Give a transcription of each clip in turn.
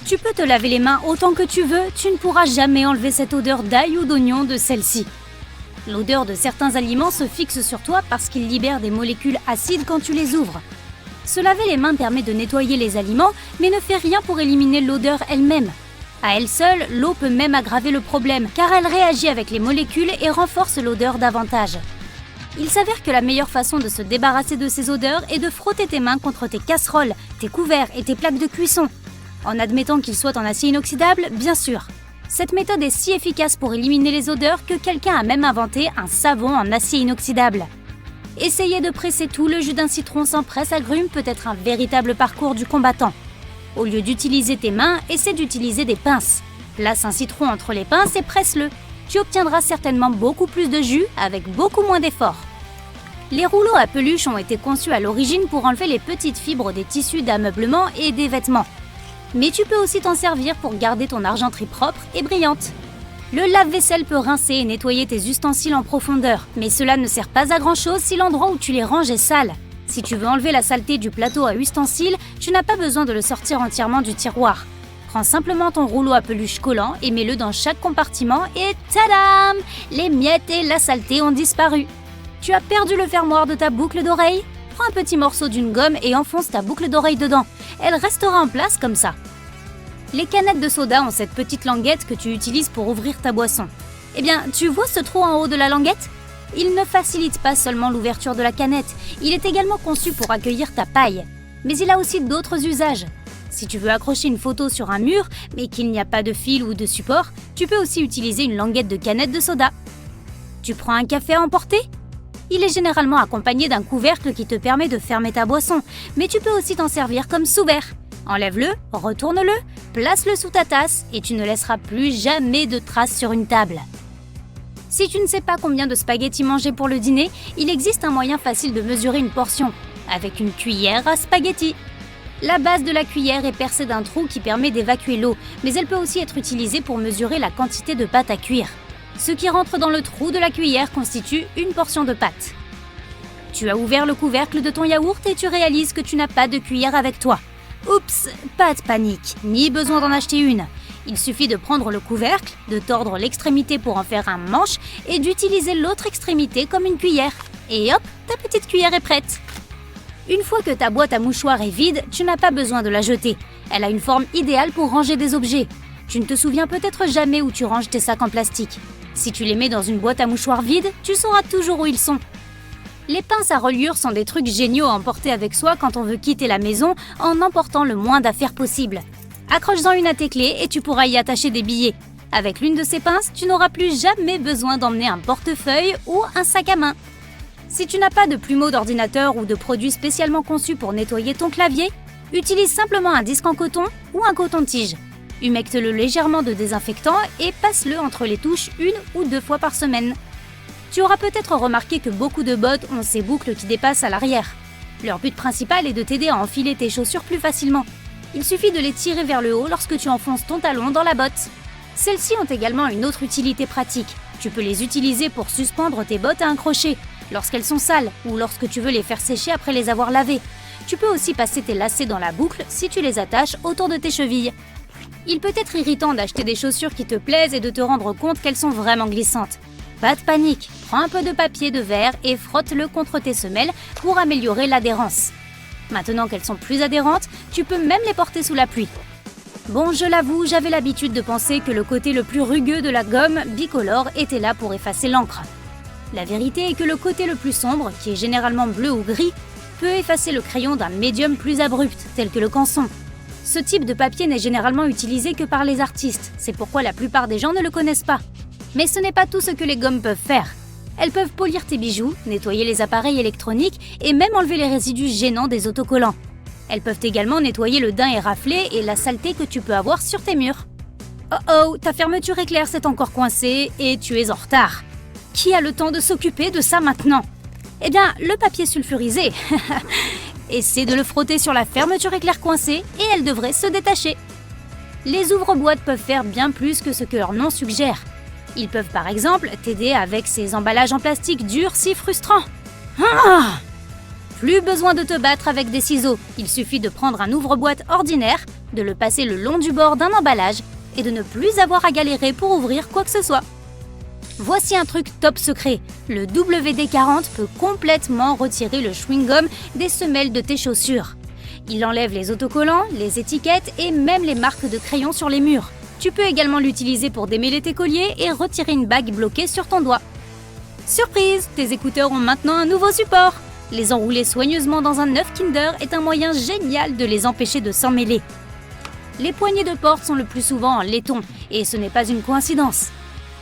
Tu peux te laver les mains autant que tu veux, tu ne pourras jamais enlever cette odeur d'ail ou d'oignon de celle-ci. L'odeur de certains aliments se fixe sur toi parce qu'ils libèrent des molécules acides quand tu les ouvres. Se laver les mains permet de nettoyer les aliments, mais ne fait rien pour éliminer l'odeur elle-même. À elle seule, l'eau peut même aggraver le problème, car elle réagit avec les molécules et renforce l'odeur davantage. Il s'avère que la meilleure façon de se débarrasser de ces odeurs est de frotter tes mains contre tes casseroles, tes couverts et tes plaques de cuisson. En admettant qu'ils soient en acier inoxydable, bien sûr. Cette méthode est si efficace pour éliminer les odeurs que quelqu'un a même inventé un savon en acier inoxydable. Essayer de presser tout le jus d'un citron sans presse-agrumes peut être un véritable parcours du combattant. Au lieu d'utiliser tes mains, essaie d'utiliser des pinces. Place un citron entre les pinces et presse-le. Tu obtiendras certainement beaucoup plus de jus avec beaucoup moins d'efforts. Les rouleaux à peluche ont été conçus à l'origine pour enlever les petites fibres des tissus d'ameublement et des vêtements. Mais tu peux aussi t'en servir pour garder ton argenterie propre et brillante. Le lave-vaisselle peut rincer et nettoyer tes ustensiles en profondeur, mais cela ne sert pas à grand-chose si l'endroit où tu les ranges est sale. Si tu veux enlever la saleté du plateau à ustensiles, tu n'as pas besoin de le sortir entièrement du tiroir. Prends simplement ton rouleau à peluche collant et mets-le dans chaque compartiment et tadam! Les miettes et la saleté ont disparu. Tu as perdu le fermoir de ta boucle d'oreille? Prends un petit morceau d'une gomme et enfonce ta boucle d'oreille dedans. Elle restera en place comme ça. Les canettes de soda ont cette petite languette que tu utilises pour ouvrir ta boisson. Eh bien, tu vois ce trou en haut de la languette? Il ne facilite pas seulement l'ouverture de la canette, il est également conçu pour accueillir ta paille. Mais il a aussi d'autres usages. Si tu veux accrocher une photo sur un mur, mais qu'il n'y a pas de fil ou de support, tu peux aussi utiliser une languette de canette de soda. Tu prends un café à emporter? Il est généralement accompagné d'un couvercle qui te permet de fermer ta boisson, mais tu peux aussi t'en servir comme sous-verre. Enlève-le, retourne-le, place-le sous ta tasse et tu ne laisseras plus jamais de traces sur une table. Si tu ne sais pas combien de spaghettis manger pour le dîner, il existe un moyen facile de mesurer une portion, avec une cuillère à spaghettis. La base de la cuillère est percée d'un trou qui permet d'évacuer l'eau, mais elle peut aussi être utilisée pour mesurer la quantité de pâte à cuire. Ce qui rentre dans le trou de la cuillère constitue une portion de pâte. Tu as ouvert le couvercle de ton yaourt et tu réalises que tu n'as pas de cuillère avec toi. Oups, pas de panique, ni besoin d'en acheter une. Il suffit de prendre le couvercle, de tordre l'extrémité pour en faire un manche et d'utiliser l'autre extrémité comme une cuillère. Et hop, ta petite cuillère est prête. Une fois que ta boîte à mouchoirs est vide, tu n'as pas besoin de la jeter. Elle a une forme idéale pour ranger des objets. Tu ne te souviens peut-être jamais où tu ranges tes sacs en plastique. Si tu les mets dans une boîte à mouchoirs vide, tu sauras toujours où ils sont. Les pinces à reliure sont des trucs géniaux à emporter avec soi quand on veut quitter la maison en emportant le moins d'affaires possible. Accroche-en une à tes clés et tu pourras y attacher des billets. Avec l'une de ces pinces, tu n'auras plus jamais besoin d'emmener un portefeuille ou un sac à main. Si tu n'as pas de plumeau d'ordinateur ou de produit spécialement conçu pour nettoyer ton clavier, utilise simplement un disque en coton ou un coton-tige. Humecte-le légèrement de désinfectant et passe-le entre les touches 1 ou 2 fois par semaine. Tu auras peut-être remarqué que beaucoup de bottes ont ces boucles qui dépassent à l'arrière. Leur but principal est de t'aider à enfiler tes chaussures plus facilement. Il suffit de les tirer vers le haut lorsque tu enfonces ton talon dans la botte. Celles-ci ont également une autre utilité pratique. Tu peux les utiliser pour suspendre tes bottes à un crochet, lorsqu'elles sont sales ou lorsque tu veux les faire sécher après les avoir lavées. Tu peux aussi passer tes lacets dans la boucle si tu les attaches autour de tes chevilles. Il peut être irritant d'acheter des chaussures qui te plaisent et de te rendre compte qu'elles sont vraiment glissantes. Pas de panique, prends un peu de papier de verre et frotte-le contre tes semelles pour améliorer l'adhérence. Maintenant qu'elles sont plus adhérentes, tu peux même les porter sous la pluie. Bon, je l'avoue, j'avais l'habitude de penser que le côté le plus rugueux de la gomme bicolore était là pour effacer l'encre. La vérité est que le côté le plus sombre, qui est généralement bleu ou gris, peut effacer le crayon d'un médium plus abrupt, tel que le canson. Ce type de papier n'est généralement utilisé que par les artistes, c'est pourquoi la plupart des gens ne le connaissent pas. Mais ce n'est pas tout ce que les gommes peuvent faire. Elles peuvent polir tes bijoux, nettoyer les appareils électroniques et même enlever les résidus gênants des autocollants. Elles peuvent également nettoyer le daim éraflé et la saleté que tu peux avoir sur tes murs. Oh oh, ta fermeture éclair s'est encore coincée et tu es en retard. Qui a le temps de s'occuper de ça maintenant? Eh bien, le papier sulfurisé. Essaie de le frotter sur la fermeture éclair coincée et elle devrait se détacher. Les ouvre-boîtes peuvent faire bien plus que ce que leur nom suggère. Ils peuvent par exemple t'aider avec ces emballages en plastique durs si frustrants. Ah! Plus besoin de te battre avec des ciseaux, il suffit de prendre un ouvre-boîte ordinaire, de le passer le long du bord d'un emballage et de ne plus avoir à galérer pour ouvrir quoi que ce soit. Voici un truc top secret, le WD-40 peut complètement retirer le chewing-gum des semelles de tes chaussures. Il enlève les autocollants, les étiquettes et même les marques de crayon sur les murs. Tu peux également l'utiliser pour démêler tes colliers et retirer une bague bloquée sur ton doigt. Surprise, tes écouteurs ont maintenant un nouveau support. Les enrouler soigneusement dans un œuf Kinder est un moyen génial de les empêcher de s'emmêler. Les poignées de porte sont le plus souvent en laiton et ce n'est pas une coïncidence.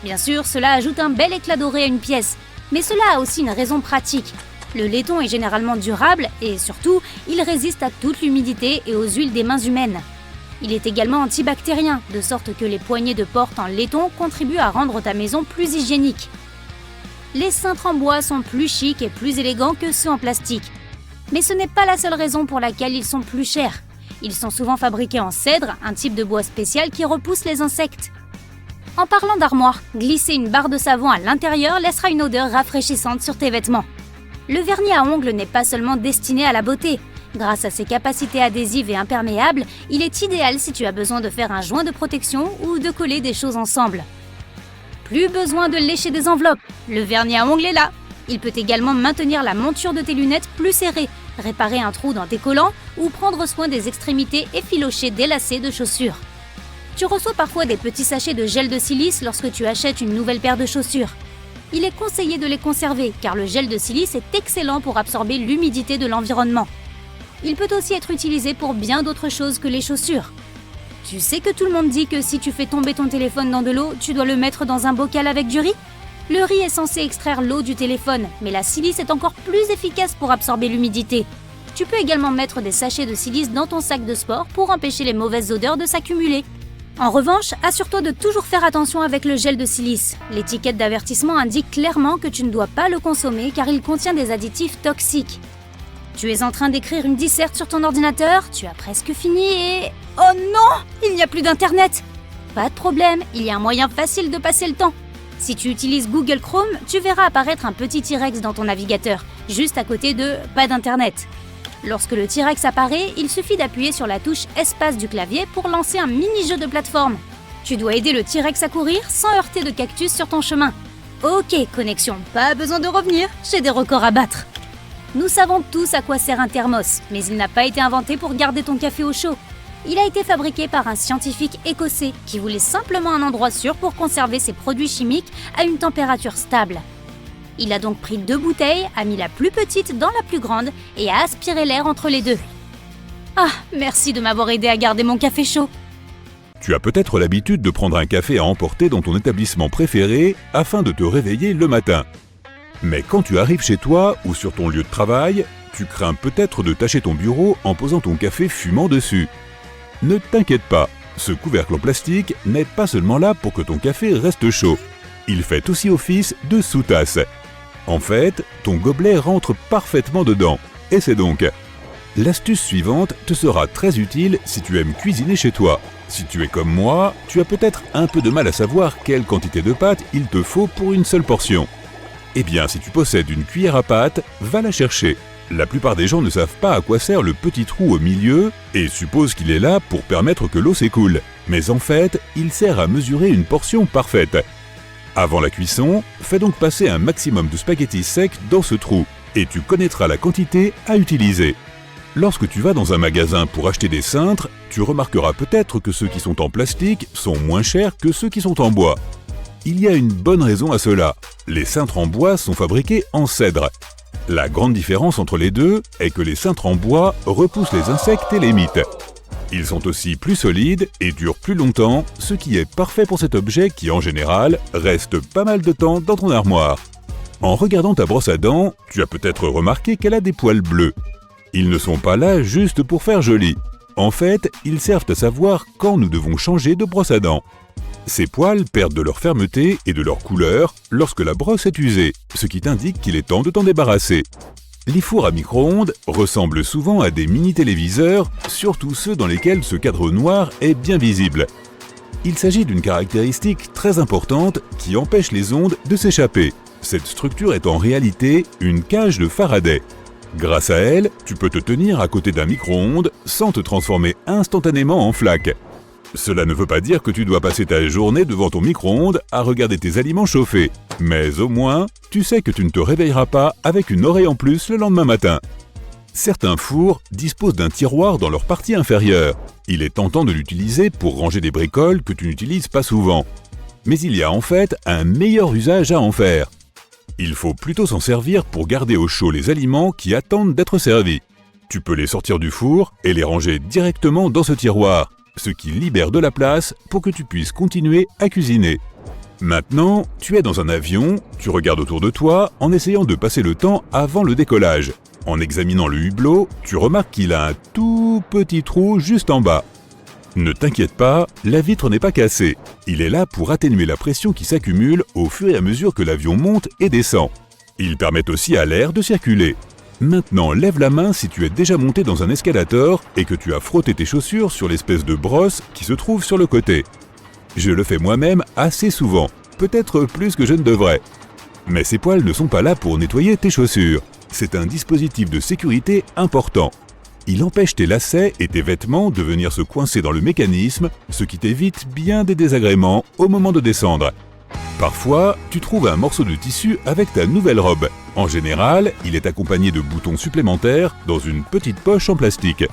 Bien sûr, cela ajoute un bel éclat doré à une pièce, mais cela a aussi une raison pratique. Le laiton est généralement durable et surtout, il résiste à toute l'humidité et aux huiles des mains humaines. Il est également antibactérien, de sorte que les poignées de porte en laiton contribuent à rendre ta maison plus hygiénique. Les cintres en bois sont plus chics et plus élégants que ceux en plastique. Mais ce n'est pas la seule raison pour laquelle ils sont plus chers. Ils sont souvent fabriqués en cèdre, un type de bois spécial qui repousse les insectes. En parlant d'armoire, glisser une barre de savon à l'intérieur laissera une odeur rafraîchissante sur tes vêtements. Le vernis à ongles n'est pas seulement destiné à la beauté. Grâce à ses capacités adhésives et imperméables, il est idéal si tu as besoin de faire un joint de protection ou de coller des choses ensemble. Plus besoin de lécher des enveloppes, le vernis à ongles est là. Il peut également maintenir la monture de tes lunettes plus serrée, réparer un trou dans tes collants ou prendre soin des extrémités effilochées des lacets de chaussures. Tu reçois parfois des petits sachets de gel de silice lorsque tu achètes une nouvelle paire de chaussures. Il est conseillé de les conserver car le gel de silice est excellent pour absorber l'humidité de l'environnement. Il peut aussi être utilisé pour bien d'autres choses que les chaussures. Tu sais que tout le monde dit que si tu fais tomber ton téléphone dans de l'eau, tu dois le mettre dans un bocal avec du riz? Le riz est censé extraire l'eau du téléphone, mais la silice est encore plus efficace pour absorber l'humidité. Tu peux également mettre des sachets de silice dans ton sac de sport pour empêcher les mauvaises odeurs de s'accumuler. En revanche, assure-toi de toujours faire attention avec le gel de silice. L'étiquette d'avertissement indique clairement que tu ne dois pas le consommer car il contient des additifs toxiques. Tu es en train d'écrire une disserte sur ton ordinateur, tu as presque fini et... Oh non! Il n'y a plus d'internet! Pas de problème, il y a un moyen facile de passer le temps. Si tu utilises Google Chrome, tu verras apparaître un petit T-Rex dans ton navigateur, juste à côté de « Pas d'internet ». Lorsque le T-Rex apparaît, il suffit d'appuyer sur la touche espace du clavier pour lancer un mini-jeu de plateforme. Tu dois aider le T-Rex à courir sans heurter de cactus sur ton chemin. Ok, connexion, pas besoin de revenir, j'ai des records à battre. Nous savons tous à quoi sert un thermos, mais il n'a pas été inventé pour garder ton café au chaud. Il a été fabriqué par un scientifique écossais qui voulait simplement un endroit sûr pour conserver ses produits chimiques à une température stable. Il a donc pris 2 bouteilles, a mis la plus petite dans la plus grande et a aspiré l'air entre les deux. Ah, merci de m'avoir aidé à garder mon café chaud. Tu as peut-être l'habitude de prendre un café à emporter dans ton établissement préféré afin de te réveiller le matin. Mais quand tu arrives chez toi ou sur ton lieu de travail, tu crains peut-être de tacher ton bureau en posant ton café fumant dessus. Ne t'inquiète pas, ce couvercle en plastique n'est pas seulement là pour que ton café reste chaud. Il fait aussi office de sous-tasse. En fait, ton gobelet rentre parfaitement dedans. Et c'est donc. L'astuce suivante te sera très utile si tu aimes cuisiner chez toi. Si tu es comme moi, tu as peut-être un peu de mal à savoir quelle quantité de pâte il te faut pour une seule portion. Eh bien, si tu possèdes une cuillère à pâte, va la chercher. La plupart des gens ne savent pas à quoi sert le petit trou au milieu et supposent qu'il est là pour permettre que l'eau s'écoule. Mais en fait, il sert à mesurer une portion parfaite. Avant la cuisson, fais donc passer un maximum de spaghettis secs dans ce trou et tu connaîtras la quantité à utiliser. Lorsque tu vas dans un magasin pour acheter des cintres, tu remarqueras peut-être que ceux qui sont en plastique sont moins chers que ceux qui sont en bois. Il y a une bonne raison à cela. Les cintres en bois sont fabriqués en cèdre. La grande différence entre les deux est que les cintres en bois repoussent les insectes et les mites. Ils sont aussi plus solides et durent plus longtemps, ce qui est parfait pour cet objet qui, en général, reste pas mal de temps dans ton armoire. En regardant ta brosse à dents, tu as peut-être remarqué qu'elle a des poils bleus. Ils ne sont pas là juste pour faire joli. En fait, ils servent à savoir quand nous devons changer de brosse à dents. Ces poils perdent de leur fermeté et de leur couleur lorsque la brosse est usée, ce qui t'indique qu'il est temps de t'en débarrasser. Les fours à micro-ondes ressemblent souvent à des mini-téléviseurs, surtout ceux dans lesquels ce cadre noir est bien visible. Il s'agit d'une caractéristique très importante qui empêche les ondes de s'échapper. Cette structure est en réalité une cage de Faraday. Grâce à elle, tu peux te tenir à côté d'un micro-ondes sans te transformer instantanément en flaque. Cela ne veut pas dire que tu dois passer ta journée devant ton micro-ondes à regarder tes aliments chauffer, mais au moins, tu sais que tu ne te réveilleras pas avec une oreille en plus le lendemain matin. Certains fours disposent d'un tiroir dans leur partie inférieure. Il est tentant de l'utiliser pour ranger des bricoles que tu n'utilises pas souvent. Mais il y a en fait un meilleur usage à en faire. Il faut plutôt s'en servir pour garder au chaud les aliments qui attendent d'être servis. Tu peux les sortir du four et les ranger directement dans ce tiroir, ce qui libère de la place pour que tu puisses continuer à cuisiner. Maintenant, tu es dans un avion, tu regardes autour de toi en essayant de passer le temps avant le décollage. En examinant le hublot, tu remarques qu'il a un tout petit trou juste en bas. Ne t'inquiète pas, la vitre n'est pas cassée. Il est là pour atténuer la pression qui s'accumule au fur et à mesure que l'avion monte et descend. Il permet aussi à l'air de circuler. Maintenant, lève la main si tu es déjà monté dans un escalator et que tu as frotté tes chaussures sur l'espèce de brosse qui se trouve sur le côté. Je le fais moi-même assez souvent, peut-être plus que je ne devrais. Mais ces poils ne sont pas là pour nettoyer tes chaussures. C'est un dispositif de sécurité important. Il empêche tes lacets et tes vêtements de venir se coincer dans le mécanisme, ce qui t'évite bien des désagréments au moment de descendre. Parfois, tu trouves un morceau de tissu avec ta nouvelle robe. En général, il est accompagné de boutons supplémentaires dans une petite poche en plastique.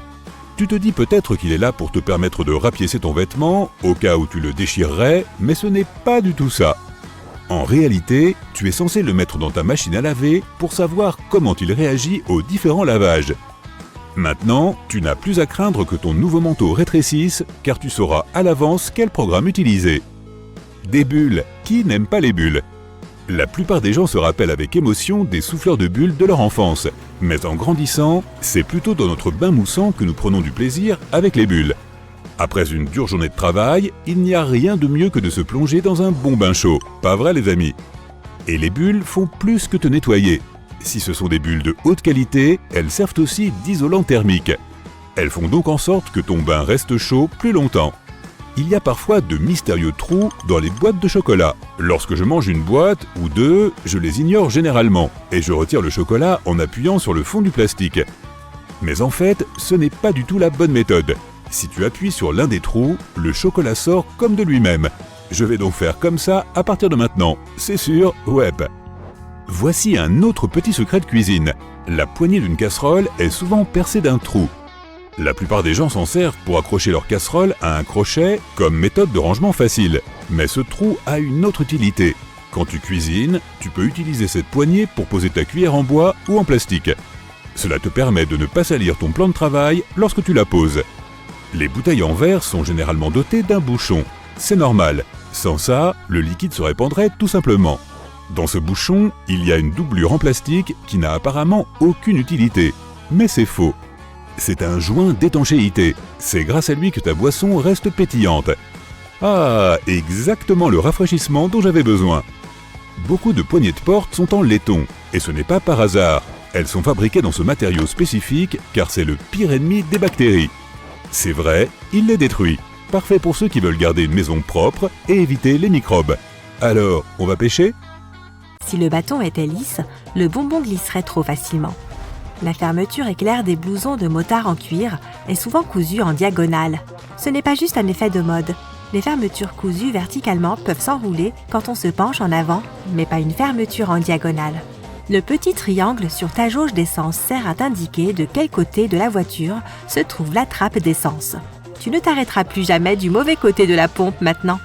Tu te dis peut-être qu'il est là pour te permettre de rapiécer ton vêtement, au cas où tu le déchirerais, mais ce n'est pas du tout ça. En réalité, tu es censé le mettre dans ta machine à laver pour savoir comment il réagit aux différents lavages. Maintenant, tu n'as plus à craindre que ton nouveau manteau rétrécisse, car tu sauras à l'avance quel programme utiliser. Des bulles. Qui n'aime pas les bulles? La plupart des gens se rappellent avec émotion des souffleurs de bulles de leur enfance. Mais en grandissant, c'est plutôt dans notre bain moussant que nous prenons du plaisir avec les bulles. Après une dure journée de travail, il n'y a rien de mieux que de se plonger dans un bon bain chaud. Pas vrai les amis? Et les bulles font plus que te nettoyer. Si ce sont des bulles de haute qualité, elles servent aussi d'isolant thermique. Elles font donc en sorte que ton bain reste chaud plus longtemps. Il y a parfois de mystérieux trous dans les boîtes de chocolat. Lorsque je mange une boîte ou deux, je les ignore généralement et je retire le chocolat en appuyant sur le fond du plastique. Mais en fait, ce n'est pas du tout la bonne méthode. Si tu appuies sur l'un des trous, le chocolat sort comme de lui-même. Je vais donc faire comme ça à partir de maintenant. C'est sûr, web. Voici un autre petit secret de cuisine. La poignée d'une casserole est souvent percée d'un trou. La plupart des gens s'en servent pour accrocher leur casserole à un crochet comme méthode de rangement facile. Mais ce trou a une autre utilité. Quand tu cuisines, tu peux utiliser cette poignée pour poser ta cuillère en bois ou en plastique. Cela te permet de ne pas salir ton plan de travail lorsque tu la poses. Les bouteilles en verre sont généralement dotées d'un bouchon. C'est normal. Sans ça, le liquide se répandrait tout simplement. Dans ce bouchon, il y a une doublure en plastique qui n'a apparemment aucune utilité. Mais c'est faux. C'est un joint d'étanchéité. C'est grâce à lui que ta boisson reste pétillante. Ah, exactement le rafraîchissement dont j'avais besoin. Beaucoup de poignées de porte sont en laiton, et ce n'est pas par hasard. Elles sont fabriquées dans ce matériau spécifique car c'est le pire ennemi des bactéries. C'est vrai, il les détruit. Parfait pour ceux qui veulent garder une maison propre et éviter les microbes. Alors, on va pêcher? Si le bâton était lisse, le bonbon glisserait trop facilement. La fermeture éclair des blousons de motard en cuir est souvent cousue en diagonale. Ce n'est pas juste un effet de mode. Les fermetures cousues verticalement peuvent s'enrouler quand on se penche en avant, mais pas une fermeture en diagonale. Le petit triangle sur ta jauge d'essence sert à t'indiquer de quel côté de la voiture se trouve la trappe d'essence. Tu ne t'arrêteras plus jamais du mauvais côté de la pompe maintenant.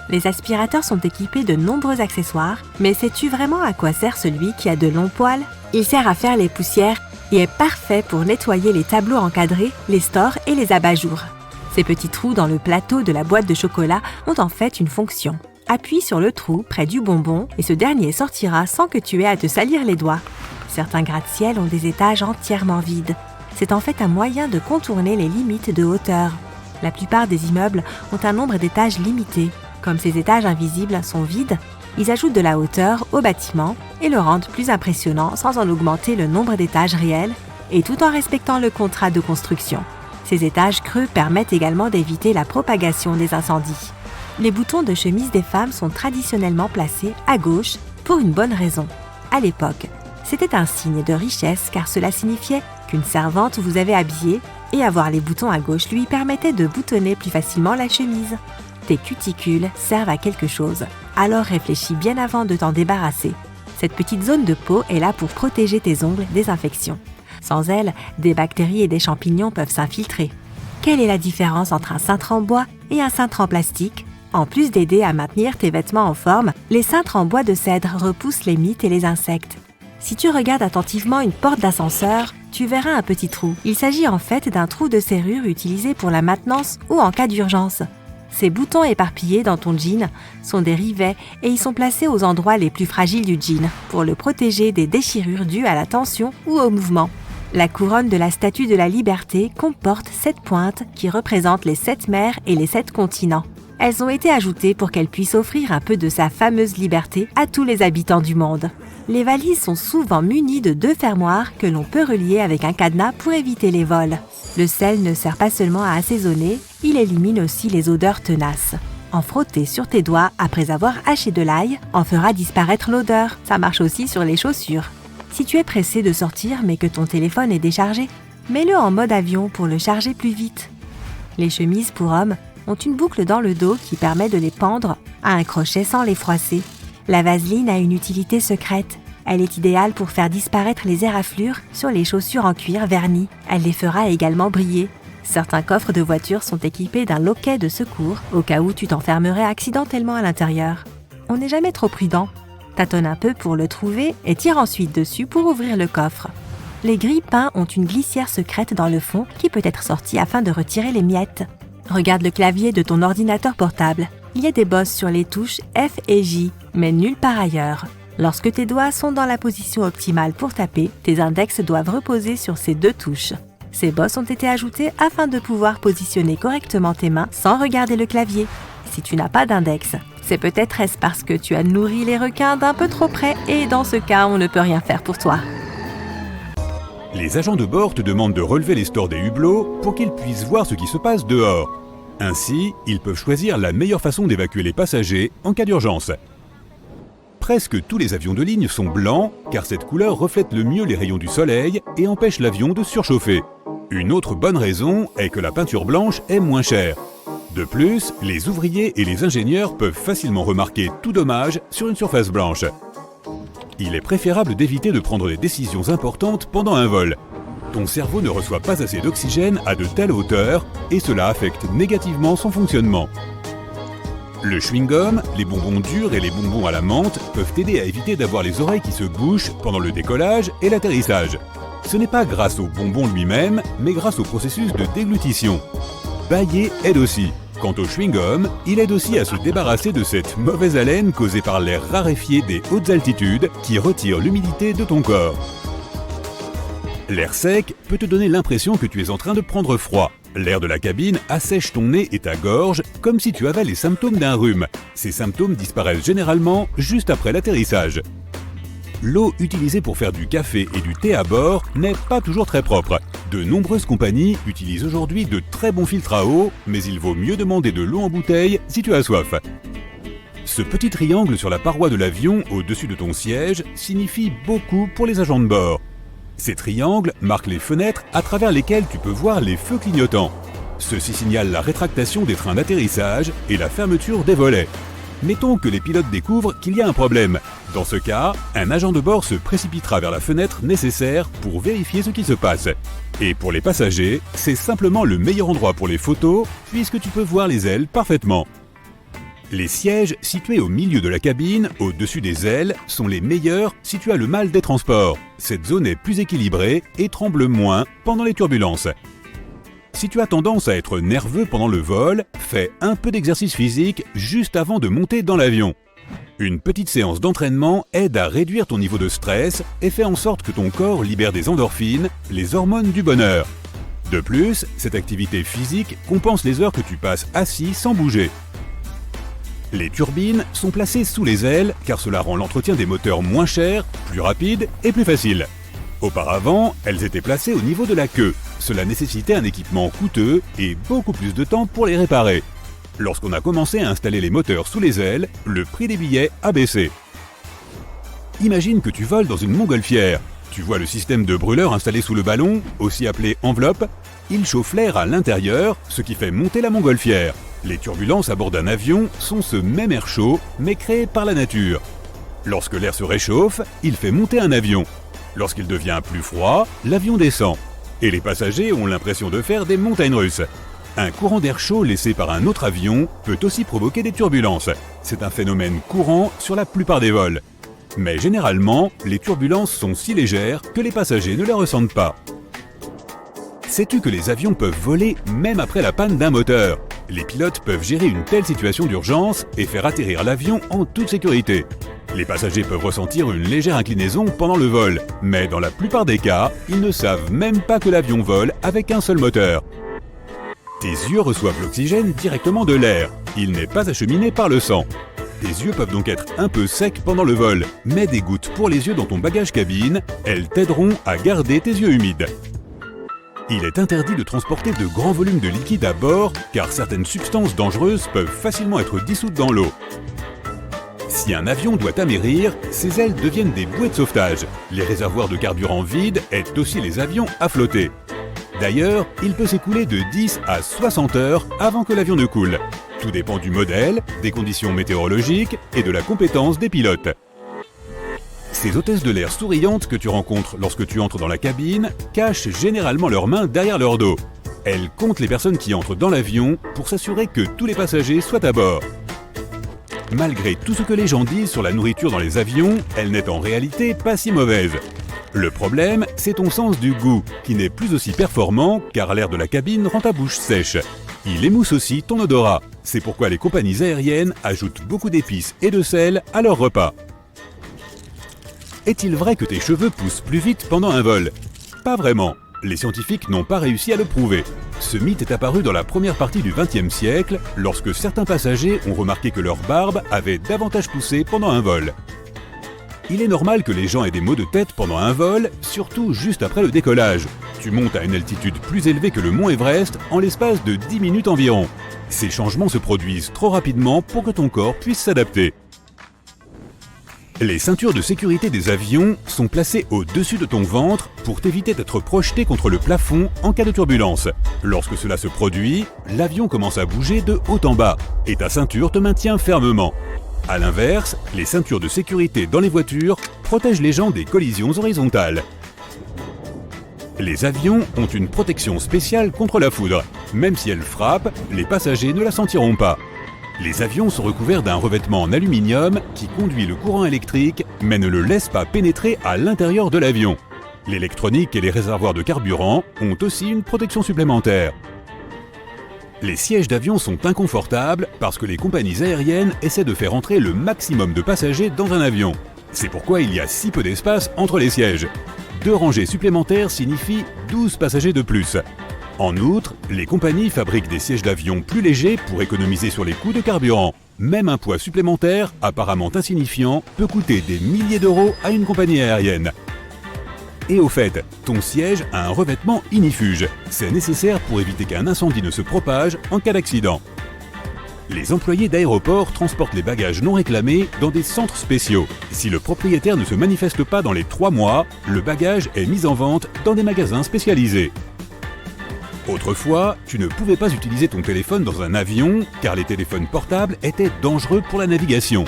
Les aspirateurs sont équipés de nombreux accessoires, mais sais-tu vraiment à quoi sert celui qui a de longs poils? Il sert à faire les poussières et est parfait pour nettoyer les tableaux encadrés, les stores et les abat-jours. Ces petits trous dans le plateau de la boîte de chocolat ont en fait une fonction. Appuie sur le trou près du bonbon et ce dernier sortira sans que tu aies à te salir les doigts. Certains gratte-ciel ont des étages entièrement vides. C'est en fait un moyen de contourner les limites de hauteur. La plupart des immeubles ont un nombre d'étages limité. Comme ces étages invisibles sont vides, ils ajoutent de la hauteur au bâtiment et le rendent plus impressionnant sans en augmenter le nombre d'étages réels et tout en respectant le contrat de construction. Ces étages creux permettent également d'éviter la propagation des incendies. Les boutons de chemise des femmes sont traditionnellement placés à gauche pour une bonne raison. À l'époque, C'était un signe de richesse car cela signifiait qu'une servante vous avait habillé et avoir les boutons à gauche lui permettait de boutonner plus facilement la chemise. Tes cuticules servent à quelque chose, alors réfléchis bien avant de t'en débarrasser. Cette petite zone de peau est là pour protéger tes ongles des infections. Sans elle, des bactéries et des champignons peuvent s'infiltrer. Quelle est la différence entre un cintre en bois et un cintre en plastique ? En plus d'aider à maintenir tes vêtements en forme, les cintres en bois de cèdre repoussent les mites et les insectes. Si tu regardes attentivement une porte d'ascenseur, tu verras un petit trou. Il s'agit en fait d'un trou de serrure utilisé pour la maintenance ou en cas d'urgence. Ces boutons éparpillés dans ton jean sont des rivets et ils sont placés aux endroits les plus fragiles du jean pour le protéger des déchirures dues à la tension ou au mouvement. La couronne de la Statue de la Liberté comporte 7 pointes qui représentent les 7 mers et les 7 continents. Elles ont été ajoutées pour qu'elle puisse offrir un peu de sa fameuse liberté à tous les habitants du monde. Les valises sont souvent munies de 2 fermoirs que l'on peut relier avec un cadenas pour éviter les vols. Le sel ne sert pas seulement à assaisonner, il élimine aussi les odeurs tenaces. En frotter sur tes doigts après avoir haché de l'ail en fera disparaître l'odeur. Ça marche aussi sur les chaussures. Si tu es pressé de sortir mais que ton téléphone est déchargé, mets-le en mode avion pour le charger plus vite. Les chemises pour hommes ont une boucle dans le dos qui permet de les pendre à un crochet sans les froisser. La vaseline a une utilité secrète. Elle est idéale pour faire disparaître les éraflures sur les chaussures en cuir verni. Elle les fera également briller. Certains coffres de voiture sont équipés d'un loquet de secours au cas où tu t'enfermerais accidentellement à l'intérieur. On n'est jamais trop prudent. Tâtonne un peu pour le trouver et tire ensuite dessus pour ouvrir le coffre. Les grille-pains ont une glissière secrète dans le fond qui peut être sortie afin de retirer les miettes. Regarde le clavier de ton ordinateur portable. Il y a des bosses sur les touches F et J, mais nulle part ailleurs. Lorsque tes doigts sont dans la position optimale pour taper, tes index doivent reposer sur ces 2 touches. Ces bosses ont été ajoutées afin de pouvoir positionner correctement tes mains sans regarder le clavier. Si tu n'as pas d'index, c'est peut-être est-ce parce que tu as nourri les requins d'un peu trop près et dans ce cas, on ne peut rien faire pour toi. Les agents de bord te demandent de relever les stores des hublots pour qu'ils puissent voir ce qui se passe dehors. Ainsi, ils peuvent choisir la meilleure façon d'évacuer les passagers en cas d'urgence. Presque tous les avions de ligne sont blancs car cette couleur reflète le mieux les rayons du soleil et empêche l'avion de surchauffer. Une autre bonne raison est que la peinture blanche est moins chère. De plus, les ouvriers et les ingénieurs peuvent facilement remarquer tout dommage sur une surface blanche. Il est préférable d'éviter de prendre des décisions importantes pendant un vol. Ton cerveau ne reçoit pas assez d'oxygène à de telles hauteurs et cela affecte négativement son fonctionnement. Le chewing-gum, les bonbons durs et les bonbons à la menthe peuvent t'aider à éviter d'avoir les oreilles qui se bouchent pendant le décollage et l'atterrissage. Ce n'est pas grâce au bonbon lui-même, mais grâce au processus de déglutition. Bâiller aide aussi. Quant au chewing-gum, il aide aussi à se débarrasser de cette mauvaise haleine causée par l'air raréfié des hautes altitudes qui retire l'humidité de ton corps. L'air sec peut te donner l'impression que tu es en train de prendre froid. L'air de la cabine assèche ton nez et ta gorge comme si tu avais les symptômes d'un rhume. Ces symptômes disparaissent généralement juste après l'atterrissage. L'eau utilisée pour faire du café et du thé à bord n'est pas toujours très propre. De nombreuses compagnies utilisent aujourd'hui de très bons filtres à eau, mais il vaut mieux demander de l'eau en bouteille si tu as soif. Ce petit triangle sur la paroi de l'avion au-dessus de ton siège signifie beaucoup pour les agents de bord. Ces triangles marquent les fenêtres à travers lesquelles tu peux voir les feux clignotants. Ceci signale la rétractation des trains d'atterrissage et la fermeture des volets. Mettons que les pilotes découvrent qu'il y a un problème. Dans ce cas, un agent de bord se précipitera vers la fenêtre nécessaire pour vérifier ce qui se passe. Et pour les passagers, c'est simplement le meilleur endroit pour les photos puisque tu peux voir les ailes parfaitement. Les sièges situés au milieu de la cabine, au-dessus des ailes, sont les meilleurs si tu as le mal des transports. Cette zone est plus équilibrée et tremble moins pendant les turbulences. Si tu as tendance à être nerveux pendant le vol, fais un peu d'exercice physique juste avant de monter dans l'avion. Une petite séance d'entraînement aide à réduire ton niveau de stress et fait en sorte que ton corps libère des endorphines, les hormones du bonheur. De plus, cette activité physique compense les heures que tu passes assis sans bouger. Les turbines sont placées sous les ailes car cela rend l'entretien des moteurs moins cher, plus rapide et plus facile. Auparavant, elles étaient placées au niveau de la queue. Cela nécessitait un équipement coûteux et beaucoup plus de temps pour les réparer. Lorsqu'on a commencé à installer les moteurs sous les ailes, le prix des billets a baissé. Imagine que tu voles dans une montgolfière. Tu vois le système de brûleur installé sous le ballon, aussi appelé enveloppe. Il chauffe l'air à l'intérieur, ce qui fait monter la montgolfière. Les turbulences à bord d'un avion sont ce même air chaud, mais créé par la nature. Lorsque l'air se réchauffe, il fait monter un avion. Lorsqu'il devient plus froid, l'avion descend. Et les passagers ont l'impression de faire des montagnes russes. Un courant d'air chaud laissé par un autre avion peut aussi provoquer des turbulences. C'est un phénomène courant sur la plupart des vols. Mais généralement, les turbulences sont si légères que les passagers ne les ressentent pas. Sais-tu que les avions peuvent voler même après la panne d'un moteur? Les pilotes peuvent gérer une telle situation d'urgence et faire atterrir l'avion en toute sécurité. Les passagers peuvent ressentir une légère inclinaison pendant le vol, mais dans la plupart des cas, ils ne savent même pas que l'avion vole avec un seul moteur. Tes yeux reçoivent l'oxygène directement de l'air. Il n'est pas acheminé par le sang. Tes yeux peuvent donc être un peu secs pendant le vol, mais des gouttes pour les yeux dans ton bagage cabine, elles t'aideront à garder tes yeux humides. Il est interdit de transporter de grands volumes de liquide à bord, car certaines substances dangereuses peuvent facilement être dissoutes dans l'eau. Si un avion doit amérir, ses ailes deviennent des bouées de sauvetage. Les réservoirs de carburant vides aident aussi les avions à flotter. D'ailleurs, il peut s'écouler de 10 à 60 heures avant que l'avion ne coule. Tout dépend du modèle, des conditions météorologiques et de la compétence des pilotes. Ces hôtesses de l'air souriantes que tu rencontres lorsque tu entres dans la cabine cachent généralement leurs mains derrière leur dos. Elles comptent les personnes qui entrent dans l'avion pour s'assurer que tous les passagers soient à bord. Malgré tout ce que les gens disent sur la nourriture dans les avions, elle n'est en réalité pas si mauvaise. Le problème, c'est ton sens du goût, qui n'est plus aussi performant car l'air de la cabine rend ta bouche sèche. Il émousse aussi ton odorat. C'est pourquoi les compagnies aériennes ajoutent beaucoup d'épices et de sel à leurs repas. Est-il vrai que tes cheveux poussent plus vite pendant un vol? Pas vraiment. Les scientifiques n'ont pas réussi à le prouver. Ce mythe est apparu dans la première partie du XXe siècle, lorsque certains passagers ont remarqué que leur barbe avait davantage poussé pendant un vol. Il est normal que les gens aient des maux de tête pendant un vol, surtout juste après le décollage. Tu montes à une altitude plus élevée que le mont Everest en l'espace de 10 minutes environ. Ces changements se produisent trop rapidement pour que ton corps puisse s'adapter. Les ceintures de sécurité des avions sont placées au-dessus de ton ventre pour t'éviter d'être projeté contre le plafond en cas de turbulence. Lorsque cela se produit, l'avion commence à bouger de haut en bas et ta ceinture te maintient fermement. A l'inverse, les ceintures de sécurité dans les voitures protègent les gens des collisions horizontales. Les avions ont une protection spéciale contre la foudre. Même si elle frappe, les passagers ne la sentiront pas. Les avions sont recouverts d'un revêtement en aluminium qui conduit le courant électrique mais ne le laisse pas pénétrer à l'intérieur de l'avion. L'électronique et les réservoirs de carburant ont aussi une protection supplémentaire. Les sièges d'avion sont inconfortables parce que les compagnies aériennes essaient de faire entrer le maximum de passagers dans un avion. C'est pourquoi il y a si peu d'espace entre les sièges. 2 rangées supplémentaires signifient 12 passagers de plus. En outre, les compagnies fabriquent des sièges d'avion plus légers pour économiser sur les coûts de carburant. Même un poids supplémentaire, apparemment insignifiant, peut coûter des milliers d'euros à une compagnie aérienne. Et au fait, ton siège a un revêtement ignifuge. C'est nécessaire pour éviter qu'un incendie ne se propage en cas d'accident. Les employés d'aéroports transportent les bagages non réclamés dans des centres spéciaux. Si le propriétaire ne se manifeste pas dans les 3 mois, le bagage est mis en vente dans des magasins spécialisés. Autrefois, tu ne pouvais pas utiliser ton téléphone dans un avion car les téléphones portables étaient dangereux pour la navigation.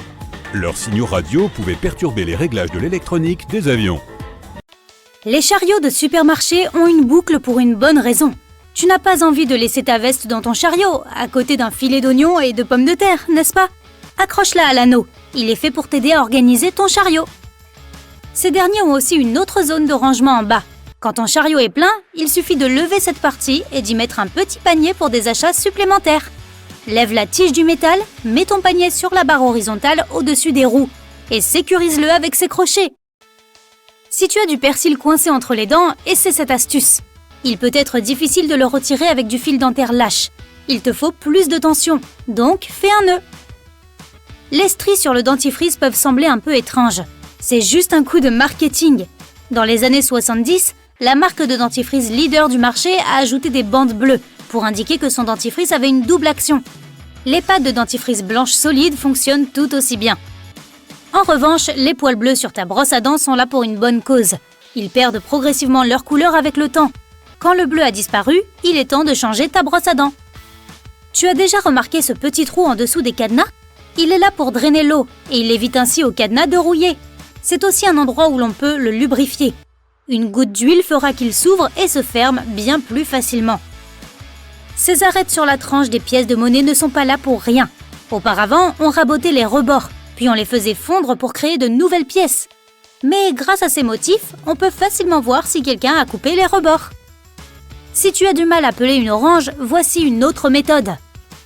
Leurs signaux radio pouvaient perturber les réglages de l'électronique des avions. Les chariots de supermarché ont une boucle pour une bonne raison. Tu n'as pas envie de laisser ta veste dans ton chariot, à côté d'un filet d'oignons et de pommes de terre, n'est-ce pas? Accroche-la à l'anneau. Il est fait pour t'aider à organiser ton chariot. Ces derniers ont aussi une autre zone de rangement en bas. Quand ton chariot est plein, il suffit de lever cette partie et d'y mettre un petit panier pour des achats supplémentaires. Lève la tige du métal, mets ton panier sur la barre horizontale au-dessus des roues et sécurise-le avec ses crochets. Si tu as du persil coincé entre les dents, essaie cette astuce. Il peut être difficile de le retirer avec du fil dentaire lâche. Il te faut plus de tension, donc fais un nœud. Les stries sur le dentifrice peuvent sembler un peu étranges. C'est juste un coup de marketing. Dans les années 70, la marque de dentifrice leader du marché a ajouté des bandes bleues pour indiquer que son dentifrice avait une double action. Les pâtes de dentifrice blanches solides fonctionnent tout aussi bien. En revanche, les poils bleus sur ta brosse à dents sont là pour une bonne cause. Ils perdent progressivement leur couleur avec le temps. Quand le bleu a disparu, il est temps de changer ta brosse à dents. Tu as déjà remarqué ce petit trou en dessous des cadenas? Il est là pour drainer l'eau et il évite ainsi au cadenas de rouiller. C'est aussi un endroit où l'on peut le lubrifier. Une goutte d'huile fera qu'il s'ouvre et se ferme bien plus facilement. Ces arêtes sur la tranche des pièces de monnaie ne sont pas là pour rien. Auparavant, on rabotait les rebords, puis on les faisait fondre pour créer de nouvelles pièces. Mais grâce à ces motifs, on peut facilement voir si quelqu'un a coupé les rebords. Si tu as du mal à peler une orange, voici une autre méthode.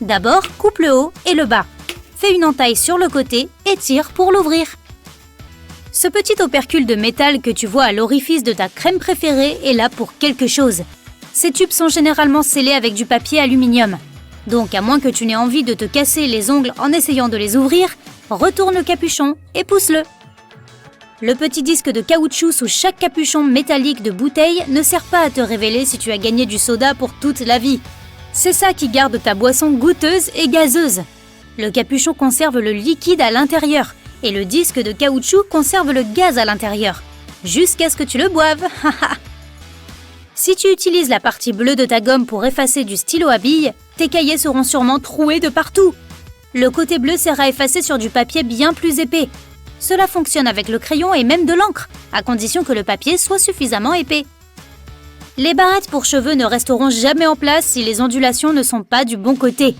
D'abord, coupe le haut et le bas. Fais une entaille sur le côté et tire pour l'ouvrir. Ce petit opercule de métal que tu vois à l'orifice de ta crème préférée est là pour quelque chose. Ces tubes sont généralement scellés avec du papier aluminium. Donc, à moins que tu n'aies envie de te casser les ongles en essayant de les ouvrir, retourne le capuchon et pousse-le. Le petit disque de caoutchouc sous chaque capuchon métallique de bouteille ne sert pas à te révéler si tu as gagné du soda pour toute la vie. C'est ça qui garde ta boisson goûteuse et gazeuse. Le capuchon conserve le liquide à l'intérieur et le disque de caoutchouc conserve le gaz à l'intérieur, jusqu'à ce que tu le boives. Si tu utilises la partie bleue de ta gomme pour effacer du stylo à billes, tes cahiers seront sûrement troués de partout. Le côté bleu sert à effacer sur du papier bien plus épais. Cela fonctionne avec le crayon et même de l'encre, à condition que le papier soit suffisamment épais. Les barrettes pour cheveux ne resteront jamais en place si les ondulations ne sont pas du bon côté.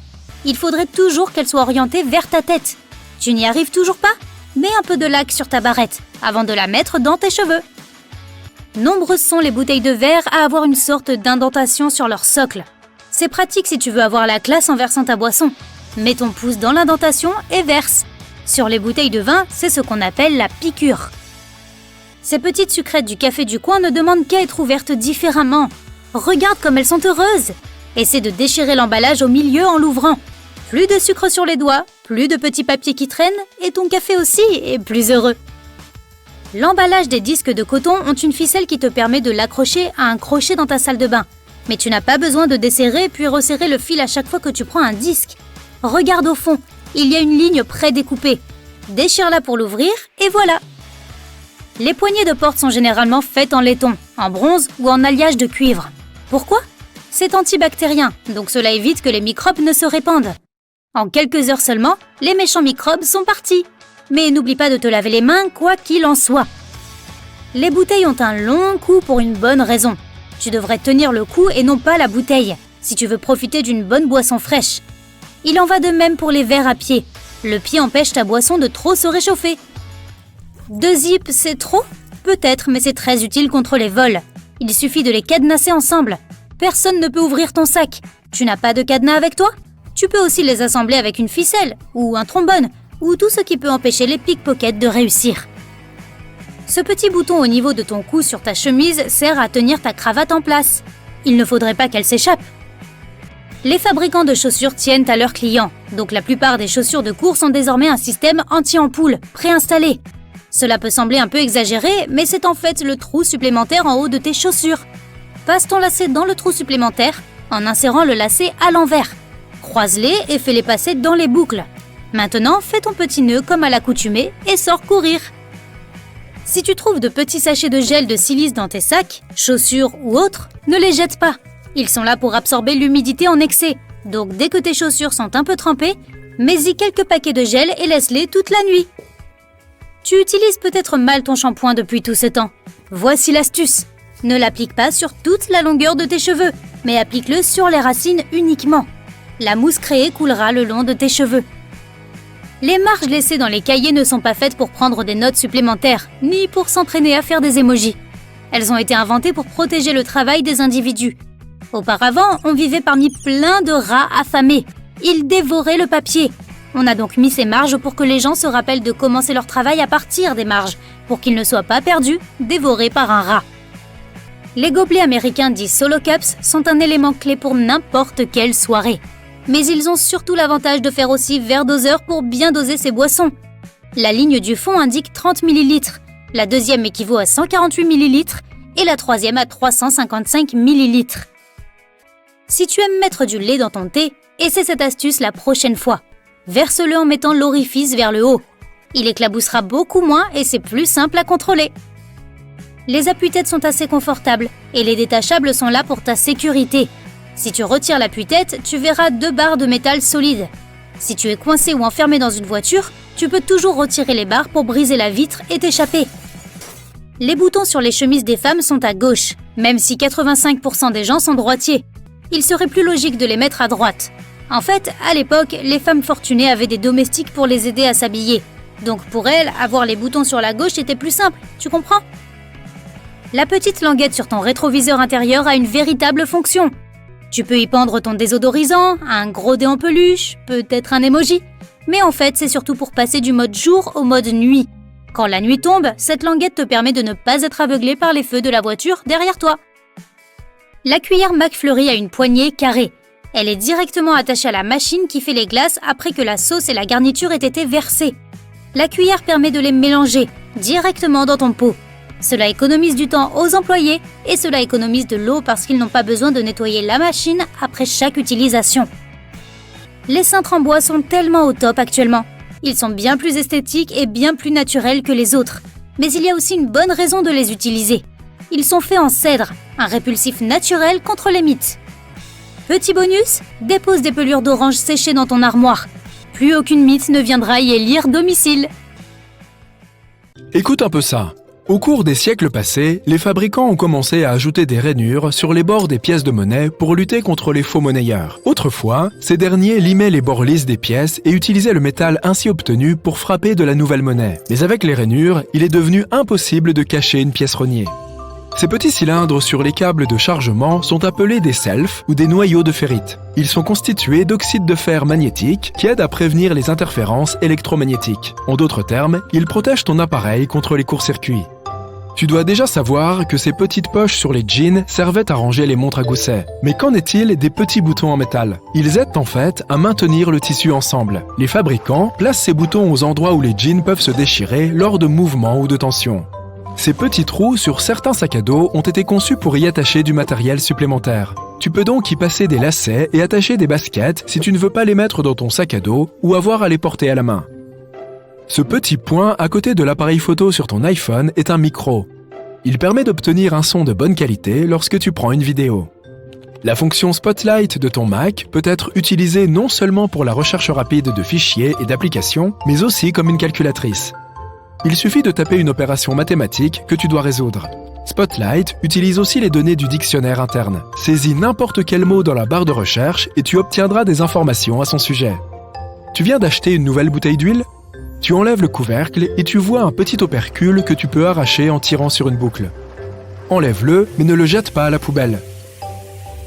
Il faudrait toujours qu'elles soient orientées vers ta tête. Tu n'y arrives toujours pas? Mets un peu de laque sur ta barrette avant de la mettre dans tes cheveux. Nombreuses sont les bouteilles de verre à avoir une sorte d'indentation sur leur socle. C'est pratique si tu veux avoir la classe en versant ta boisson. Mets ton pouce dans l'indentation et verse. Sur les bouteilles de vin, c'est ce qu'on appelle la piqûre. Ces petites sucrètes du café du coin ne demandent qu'à être ouvertes différemment. Regarde comme elles sont heureuses. Essaie de déchirer l'emballage au milieu en l'ouvrant. Plus de sucre sur les doigts, plus de petits papiers qui traînent, et ton café aussi est plus heureux. L'emballage des disques de coton ont une ficelle qui te permet de l'accrocher à un crochet dans ta salle de bain. Mais tu n'as pas besoin de desserrer puis resserrer le fil à chaque fois que tu prends un disque. Regarde au fond, il y a une ligne prédécoupée. Déchire-la pour l'ouvrir et voilà. Les poignées de porte sont généralement faites en laiton, en bronze ou en alliage de cuivre. Pourquoi? C'est antibactérien, donc cela évite que les microbes ne se répandent. En quelques heures seulement, les méchants microbes sont partis. Mais n'oublie pas de te laver les mains, quoi qu'il en soit. Les bouteilles ont un long cou pour une bonne raison. Tu devrais tenir le cou et non pas la bouteille, si tu veux profiter d'une bonne boisson fraîche. Il en va de même pour les verres à pied. Le pied empêche ta boisson de trop se réchauffer. 2 zips, c'est trop? Peut-être, mais c'est très utile contre les vols. Il suffit de les cadenasser ensemble. Personne ne peut ouvrir ton sac. Tu n'as pas de cadenas avec toi? Tu peux aussi les assembler avec une ficelle, ou un trombone, ou tout ce qui peut empêcher les pickpockets de réussir. Ce petit bouton au niveau de ton cou sur ta chemise sert à tenir ta cravate en place. Il ne faudrait pas qu'elle s'échappe. Les fabricants de chaussures tiennent à leurs clients, donc la plupart des chaussures de course ont désormais un système anti-ampoule préinstallé. Cela peut sembler un peu exagéré, mais c'est en fait le trou supplémentaire en haut de tes chaussures. Passe ton lacet dans le trou supplémentaire en insérant le lacet à l'envers. Croise-les et fais-les passer dans les boucles. Maintenant, fais ton petit nœud comme à l'accoutumée et sors courir. Si tu trouves de petits sachets de gel de silice dans tes sacs, chaussures ou autres, ne les jette pas. Ils sont là pour absorber l'humidité en excès. Donc dès que tes chaussures sont un peu trempées, mets-y quelques paquets de gel et laisse-les toute la nuit. Tu utilises peut-être mal ton shampoing depuis tout ce temps. Voici l'astuce. Ne l'applique pas sur toute la longueur de tes cheveux, mais applique-le sur les racines uniquement. La mousse créée coulera le long de tes cheveux. Les marges laissées dans les cahiers ne sont pas faites pour prendre des notes supplémentaires, ni pour s'entraîner à faire des émojis. Elles ont été inventées pour protéger le travail des individus. Auparavant, on vivait parmi plein de rats affamés. Ils dévoraient le papier. On a donc mis ces marges pour que les gens se rappellent de commencer leur travail à partir des marges, pour qu'ils ne soient pas perdus, dévorés par un rat. Les gobelets américains dits Solo Cups sont un élément clé pour n'importe quelle soirée. Mais ils ont surtout l'avantage de faire aussi verre doseur pour bien doser ses boissons. La ligne du fond indique 30 ml, la deuxième équivaut à 148 ml et la troisième à 355 ml. Si tu aimes mettre du lait dans ton thé, essaie cette astuce la prochaine fois. Verse-le en mettant l'orifice vers le haut. Il éclaboussera beaucoup moins et c'est plus simple à contrôler. Les appuis-têtes sont assez confortables et les détachables sont là pour ta sécurité. Si tu retires l'appui-tête, tu verras 2 barres de métal solides. Si tu es coincé ou enfermé dans une voiture, tu peux toujours retirer les barres pour briser la vitre et t'échapper. Les boutons sur les chemises des femmes sont à gauche, même si 85% des gens sont droitiers. Il serait plus logique de les mettre à droite. En fait, à l'époque, les femmes fortunées avaient des domestiques pour les aider à s'habiller. Donc pour elles, avoir les boutons sur la gauche était plus simple, tu comprends ? La petite languette sur ton rétroviseur intérieur a une véritable fonction. Tu peux y pendre ton désodorisant, un gros dé en peluche, peut-être un emoji. Mais en fait, c'est surtout pour passer du mode jour au mode nuit. Quand la nuit tombe, cette languette te permet de ne pas être aveuglé par les feux de la voiture derrière toi. La cuillère McFlurry a une poignée carrée. Elle est directement attachée à la machine qui fait les glaces après que la sauce et la garniture aient été versées. La cuillère permet de les mélanger directement dans ton pot. Cela économise du temps aux employés et cela économise de l'eau parce qu'ils n'ont pas besoin de nettoyer la machine après chaque utilisation. Les cintres en bois sont tellement au top actuellement. Ils sont bien plus esthétiques et bien plus naturels que les autres. Mais il y a aussi une bonne raison de les utiliser. Ils sont faits en cèdre, un répulsif naturel contre les mites. Petit bonus, dépose des pelures d'orange séchées dans ton armoire. Plus aucune mythe ne viendra y élire domicile. Écoute un peu ça. Au cours des siècles passés, les fabricants ont commencé à ajouter des rainures sur les bords des pièces de monnaie pour lutter contre les faux monnayeurs. Autrefois, ces derniers limaient les bords lisses des pièces et utilisaient le métal ainsi obtenu pour frapper de la nouvelle monnaie. Mais avec les rainures, il est devenu impossible de cacher une pièce rognée. Ces petits cylindres sur les câbles de chargement sont appelés des selfs ou des noyaux de ferrite. Ils sont constitués d'oxyde de fer magnétique qui aide à prévenir les interférences électromagnétiques. En d'autres termes, ils protègent ton appareil contre les courts-circuits. Tu dois déjà savoir que ces petites poches sur les jeans servaient à ranger les montres à gousset. Mais qu'en est-il des petits boutons en métal ? Ils aident en fait à maintenir le tissu ensemble. Les fabricants placent ces boutons aux endroits où les jeans peuvent se déchirer lors de mouvements ou de tensions. Ces petits trous sur certains sacs à dos ont été conçus pour y attacher du matériel supplémentaire. Tu peux donc y passer des lacets et attacher des baskets si tu ne veux pas les mettre dans ton sac à dos ou avoir à les porter à la main. Ce petit point à côté de l'appareil photo sur ton iPhone est un micro. Il permet d'obtenir un son de bonne qualité lorsque tu prends une vidéo. La fonction Spotlight de ton Mac peut être utilisée non seulement pour la recherche rapide de fichiers et d'applications, mais aussi comme une calculatrice. Il suffit de taper une opération mathématique que tu dois résoudre. Spotlight utilise aussi les données du dictionnaire interne. Saisis n'importe quel mot dans la barre de recherche et tu obtiendras des informations à son sujet. Tu viens d'acheter une nouvelle bouteille d'huile ? Tu enlèves le couvercle et tu vois un petit opercule que tu peux arracher en tirant sur une boucle. Enlève-le, mais ne le jette pas à la poubelle.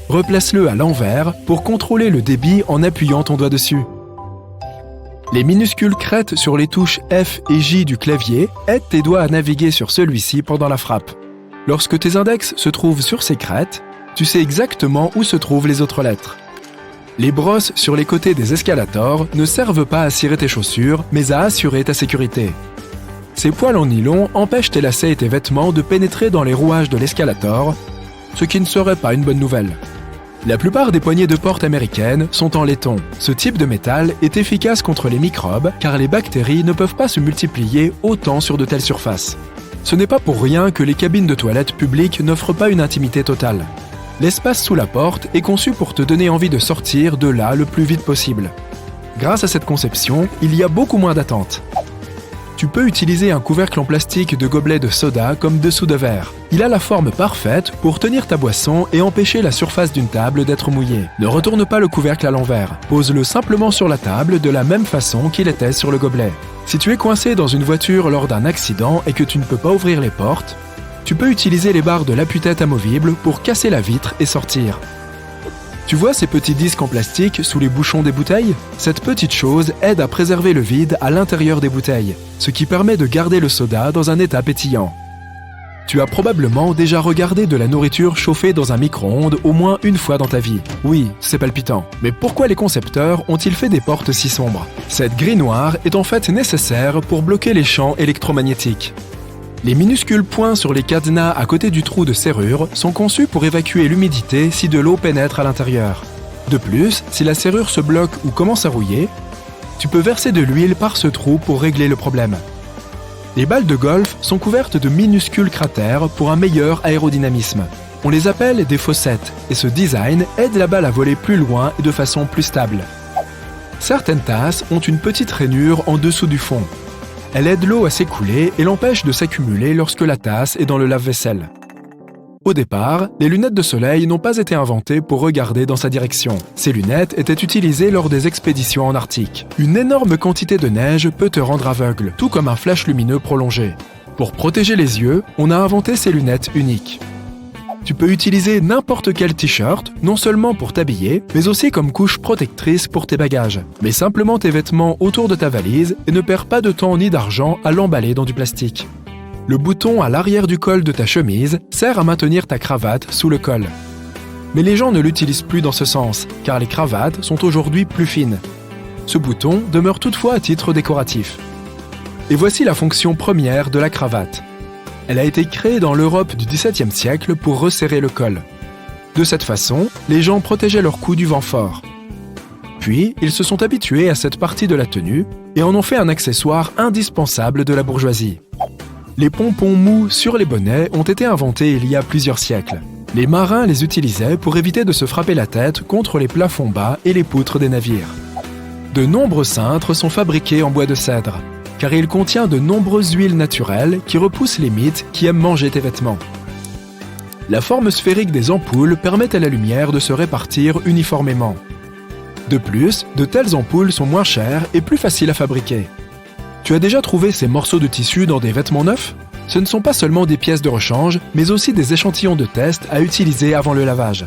Replace-le à l'envers pour contrôler le débit en appuyant ton doigt dessus. Les minuscules crêtes sur les touches F et J du clavier aident tes doigts à naviguer sur celui-ci pendant la frappe. Lorsque tes index se trouvent sur ces crêtes, tu sais exactement où se trouvent les autres lettres. Les brosses sur les côtés des escalators ne servent pas à cirer tes chaussures, mais à assurer ta sécurité. Ces poils en nylon empêchent tes lacets et tes vêtements de pénétrer dans les rouages de l'escalator, ce qui ne serait pas une bonne nouvelle. La plupart des poignées de porte américaines sont en laiton. Ce type de métal est efficace contre les microbes car les bactéries ne peuvent pas se multiplier autant sur de telles surfaces. Ce n'est pas pour rien que les cabines de toilettes publiques n'offrent pas une intimité totale. L'espace sous la porte est conçu pour te donner envie de sortir de là le plus vite possible. Grâce à cette conception, il y a beaucoup moins d'attente. Tu peux utiliser un couvercle en plastique de gobelet de soda comme dessous de verre. Il a la forme parfaite pour tenir ta boisson et empêcher la surface d'une table d'être mouillée. Ne retourne pas le couvercle à l'envers. Pose-le simplement sur la table de la même façon qu'il était sur le gobelet. Si tu es coincé dans une voiture lors d'un accident et que tu ne peux pas ouvrir les portes, tu peux utiliser les barres de l'appui-tête amovible pour casser la vitre et sortir. Tu vois ces petits disques en plastique sous les bouchons des bouteilles ? Cette petite chose aide à préserver le vide à l'intérieur des bouteilles, ce qui permet de garder le soda dans un état pétillant. Tu as probablement déjà regardé de la nourriture chauffée dans un micro-ondes au moins une fois dans ta vie. Oui, c'est palpitant. Mais pourquoi les concepteurs ont-ils fait des portes si sombres ? Cette grille noire est en fait nécessaire pour bloquer les champs électromagnétiques. Les minuscules points sur les cadenas à côté du trou de serrure sont conçus pour évacuer l'humidité si de l'eau pénètre à l'intérieur. De plus, si la serrure se bloque ou commence à rouiller, Tu peux verser de l'huile par ce trou pour régler le problème. Les balles de golf sont couvertes de minuscules cratères pour un meilleur aérodynamisme. On les appelle des fossettes et ce design aide la balle à voler plus loin et de façon plus stable. Certaines tasses ont une petite rainure en dessous du fond. Elle aide l'eau à s'écouler et l'empêche de s'accumuler lorsque la tasse est dans le lave-vaisselle. Au départ, les lunettes de soleil n'ont pas été inventées pour regarder dans sa direction. Ces lunettes étaient utilisées lors des expéditions en Arctique. Une énorme quantité de neige peut te rendre aveugle, tout comme un flash lumineux prolongé. Pour protéger les yeux, on a inventé ces lunettes uniques. Tu peux utiliser n'importe quel t-shirt, non seulement pour t'habiller, mais aussi comme couche protectrice pour tes bagages. Mets simplement tes vêtements autour de ta valise et ne perds pas de temps ni d'argent à l'emballer dans du plastique. Le bouton à l'arrière du col de ta chemise sert à maintenir ta cravate sous le col. Mais les gens ne l'utilisent plus dans ce sens, car les cravates sont aujourd'hui plus fines. Ce bouton demeure toutefois à titre décoratif. Et voici la fonction première de la cravate. Elle a été créée dans l'Europe du XVIIe siècle pour resserrer le col. De cette façon, les gens protégeaient leur cou du vent fort. Puis, ils se sont habitués à cette partie de la tenue et en ont fait un accessoire indispensable de la bourgeoisie. Les pompons mous sur les bonnets ont été inventés il y a plusieurs siècles. Les marins les utilisaient pour éviter de se frapper la tête contre les plafonds bas et les poutres des navires. De nombreux cintres sont fabriqués en bois de cèdre, car il contient de nombreuses huiles naturelles qui repoussent les mites qui aiment manger tes vêtements. La forme sphérique des ampoules permet à la lumière de se répartir uniformément. De plus, de telles ampoules sont moins chères et plus faciles à fabriquer. Tu as déjà trouvé ces morceaux de tissu dans des vêtements neufs? Ce ne sont pas seulement des pièces de rechange, mais aussi des échantillons de test à utiliser avant le lavage.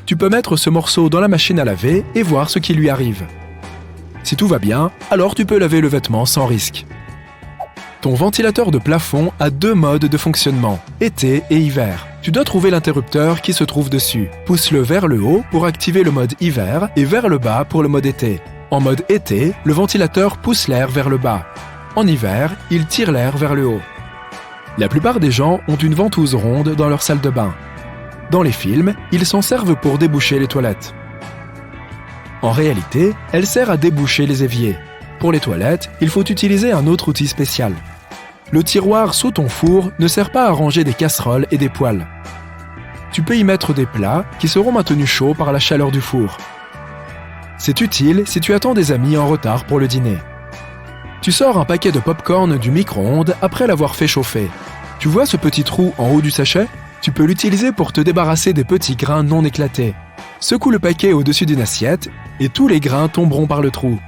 Tu peux mettre ce morceau dans la machine à laver et voir ce qui lui arrive. Si tout va bien, alors tu peux laver le vêtement sans risque. Ton ventilateur de plafond a 2 modes de fonctionnement, été et hiver. Tu dois trouver l'interrupteur qui se trouve dessus. Pousse-le vers le haut pour activer le mode hiver et vers le bas pour le mode été. En mode été, le ventilateur pousse l'air vers le bas. En hiver, il tire l'air vers le haut. La plupart des gens ont une ventouse ronde dans leur salle de bain. Dans les films, ils s'en servent pour déboucher les toilettes. En réalité, elle sert à déboucher les éviers. Pour les toilettes, il faut utiliser un autre outil spécial. Le tiroir sous ton four ne sert pas à ranger des casseroles et des poêles. Tu peux y mettre des plats qui seront maintenus chauds par la chaleur du four. C'est utile si tu attends des amis en retard pour le dîner. Tu sors un paquet de pop-corn du micro-ondes après l'avoir fait chauffer. Tu vois ce petit trou en haut du sachet? Tu peux l'utiliser pour te débarrasser des petits grains non éclatés. Secoue le paquet au-dessus d'une assiette et tous les grains tomberont par le trou.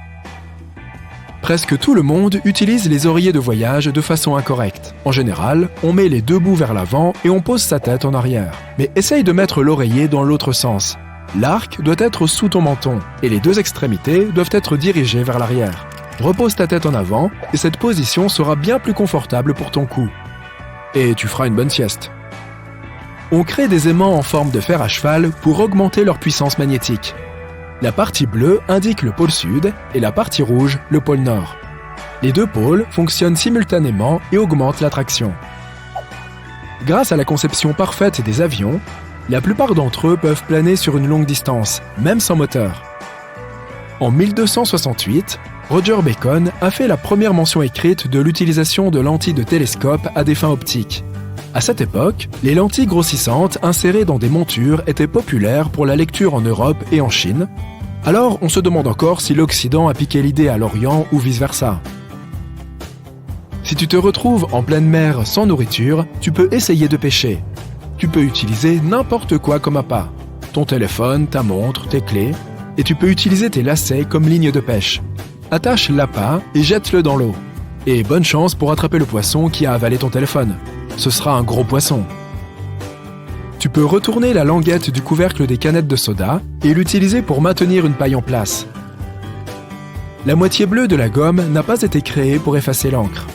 Presque tout le monde utilise les oreillers de voyage de façon incorrecte. En général, on met les 2 bouts vers l'avant et on pose sa tête en arrière. Mais essaye de mettre l'oreiller dans l'autre sens. L'arc doit être sous ton menton et les 2 extrémités doivent être dirigées vers l'arrière. Repose ta tête en avant et cette position sera bien plus confortable pour ton cou. Et tu feras une bonne sieste. On crée des aimants en forme de fer à cheval pour augmenter leur puissance magnétique. La partie bleue indique le pôle sud et la partie rouge le pôle nord. Les 2 pôles fonctionnent simultanément et augmentent l'attraction. Grâce à la conception parfaite des avions, la plupart d'entre eux peuvent planer sur une longue distance, même sans moteur. En 1268, Roger Bacon a fait la première mention écrite de l'utilisation de lentilles de télescope à des fins optiques. À cette époque, les lentilles grossissantes insérées dans des montures étaient populaires pour la lecture en Europe et en Chine. Alors, on se demande encore si l'Occident a piqué l'idée à l'Orient ou vice-versa. Si tu te retrouves en pleine mer sans nourriture, tu peux essayer de pêcher. Tu peux utiliser n'importe quoi comme appât. Ton téléphone, ta montre, tes clés. Et tu peux utiliser tes lacets comme ligne de pêche. Attache l'appât et jette-le dans l'eau. Et bonne chance pour attraper le poisson qui a avalé ton téléphone. Ce sera un gros poisson. Tu peux retourner la languette du couvercle des canettes de soda et l'utiliser pour maintenir une paille en place. La moitié bleue de la gomme n'a pas été créée pour effacer l'encre.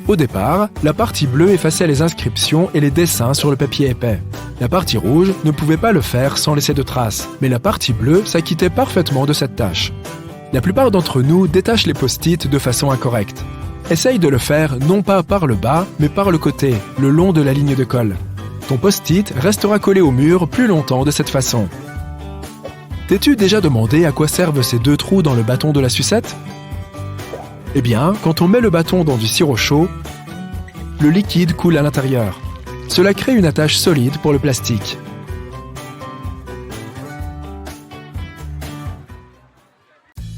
Au départ, la partie bleue effaçait les inscriptions et les dessins sur le papier épais. La partie rouge ne pouvait pas le faire sans laisser de traces, mais la partie bleue s'acquittait parfaitement de cette tâche. La plupart d'entre nous détachent les post-it de façon incorrecte. Essaye de le faire non pas par le bas, mais par le côté, le long de la ligne de colle. Ton post-it restera collé au mur plus longtemps de cette façon. T'es-tu déjà demandé à quoi servent ces 2 trous dans le bâton de la sucette? Eh bien, quand on met le bâton dans du sirop chaud, le liquide coule à l'intérieur. Cela crée une attache solide pour le plastique.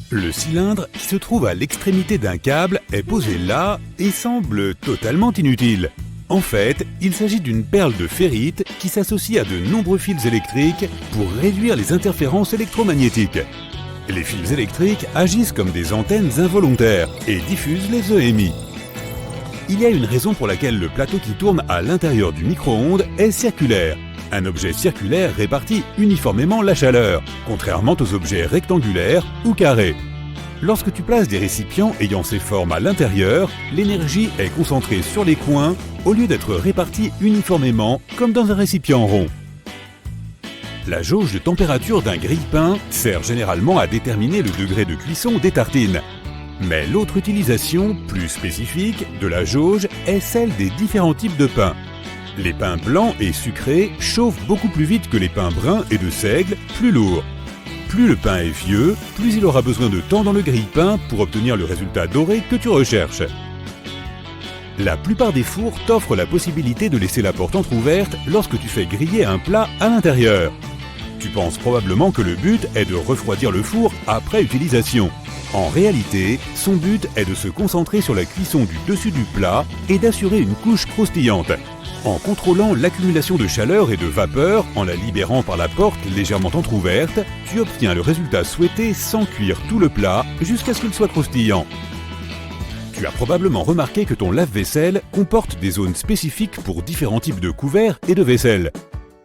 Le cylindre qui se trouve à l'extrémité d'un câble est posé là et semble totalement inutile. En fait, il s'agit d'une perle de ferrite qui s'associe à de nombreux fils électriques pour réduire les interférences électromagnétiques. Les fils électriques agissent comme des antennes involontaires et diffusent les EMI. Il y a une raison pour laquelle le plateau qui tourne à l'intérieur du micro-ondes est circulaire. Un objet circulaire répartit uniformément la chaleur, contrairement aux objets rectangulaires ou carrés. Lorsque tu places des récipients ayant ces formes à l'intérieur, l'énergie est concentrée sur les coins au lieu d'être répartie uniformément comme dans un récipient rond. La jauge de température d'un grille-pain sert généralement à déterminer le degré de cuisson des tartines. Mais l'autre utilisation, plus spécifique, de la jauge est celle des différents types de pain. Les pains blancs et sucrés chauffent beaucoup plus vite que les pains bruns et de seigle, plus lourds. Plus le pain est vieux, plus il aura besoin de temps dans le grille-pain pour obtenir le résultat doré que tu recherches. La plupart des fours t'offrent la possibilité de laisser la porte entrouverte lorsque tu fais griller un plat à l'intérieur. Tu penses probablement que le but est de refroidir le four après utilisation. En réalité, son but est de se concentrer sur la cuisson du dessus du plat et d'assurer une couche croustillante. En contrôlant l'accumulation de chaleur et de vapeur, en la libérant par la porte légèrement entrouverte, tu obtiens le résultat souhaité sans cuire tout le plat jusqu'à ce qu'il soit croustillant. Tu as probablement remarqué que ton lave-vaisselle comporte des zones spécifiques pour différents types de couverts et de vaisselle.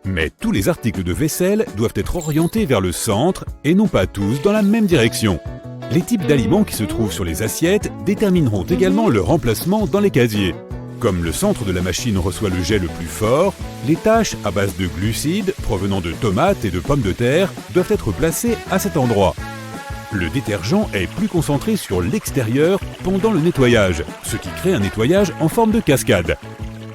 Mais tous les articles de vaisselle doivent être orientés vers le centre et non pas tous dans la même direction. Les types d'aliments qui se trouvent sur les assiettes détermineront également leur emplacement dans les casiers. Comme le centre de la machine reçoit le jet le plus fort, les tâches à base de glucides provenant de tomates et de pommes de terre doivent être placées à cet endroit. Le détergent est plus concentré sur l'extérieur pendant le nettoyage, ce qui crée un nettoyage en forme de cascade.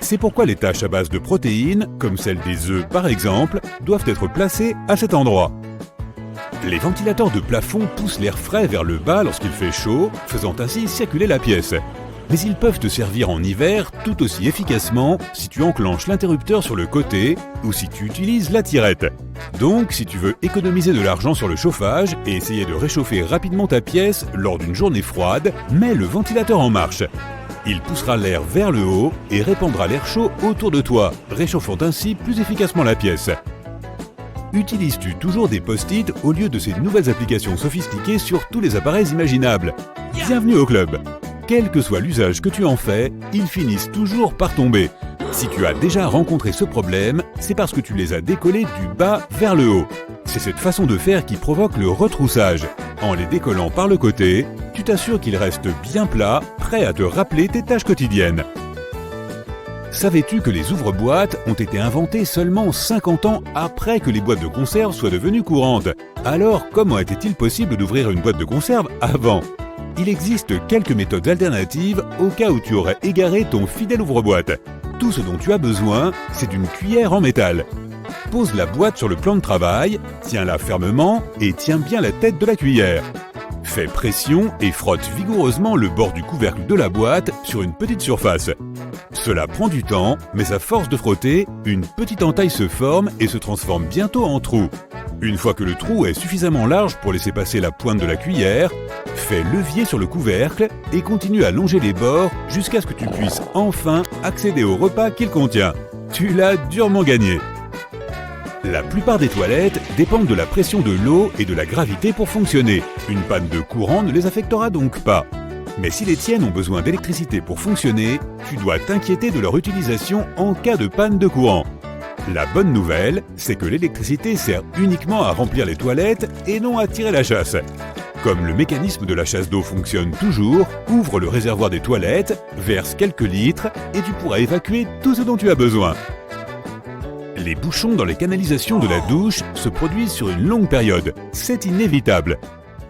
C'est pourquoi les tâches à base de protéines, comme celle des œufs par exemple, doivent être placées à cet endroit. Les ventilateurs de plafond poussent l'air frais vers le bas lorsqu'il fait chaud, faisant ainsi circuler la pièce. Mais ils peuvent te servir en hiver tout aussi efficacement si tu enclenches l'interrupteur sur le côté ou si tu utilises la tirette. Donc, si tu veux économiser de l'argent sur le chauffage et essayer de réchauffer rapidement ta pièce lors d'une journée froide, mets le ventilateur en marche. Il poussera l'air vers le haut et répandra l'air chaud autour de toi, réchauffant ainsi plus efficacement la pièce. Utilises-tu toujours des post-it au lieu de ces nouvelles applications sophistiquées sur tous les appareils imaginables? Bienvenue au club! Quel que soit l'usage que tu en fais, ils finissent toujours par tomber. Si tu as déjà rencontré ce problème, c'est parce que tu les as décollés du bas vers le haut. C'est cette façon de faire qui provoque le retroussage. En les décollant par le côté, tu t'assures qu'ils restent bien plats, prêts à te rappeler tes tâches quotidiennes. Savais-tu que les ouvre-boîtes ont été inventés seulement 50 ans après que les boîtes de conserve soient devenues courantes? Alors, comment était-il possible d'ouvrir une boîte de conserve avant? Il existe quelques méthodes alternatives au cas où tu aurais égaré ton fidèle ouvre-boîte. Tout ce dont tu as besoin, c'est d'une cuillère en métal. Pose la boîte sur le plan de travail, tiens-la fermement et tiens bien la tête de la cuillère. Fais pression et frotte vigoureusement le bord du couvercle de la boîte sur une petite surface. Cela prend du temps, mais à force de frotter, une petite entaille se forme et se transforme bientôt en trou. Une fois que le trou est suffisamment large pour laisser passer la pointe de la cuillère, fais levier sur le couvercle et continue à longer les bords jusqu'à ce que tu puisses enfin accéder au repas qu'il contient. Tu l'as durement gagné. La plupart des toilettes dépendent de la pression de l'eau et de la gravité pour fonctionner. Une panne de courant ne les affectera donc pas. Mais si les tiennes ont besoin d'électricité pour fonctionner, tu dois t'inquiéter de leur utilisation en cas de panne de courant. La bonne nouvelle, c'est que l'électricité sert uniquement à remplir les toilettes et non à tirer la chasse. Comme le mécanisme de la chasse d'eau fonctionne toujours, ouvre le réservoir des toilettes, verse quelques litres et tu pourras évacuer tout ce dont tu as besoin. Les bouchons dans les canalisations de la douche se produisent sur une longue période. C'est inévitable.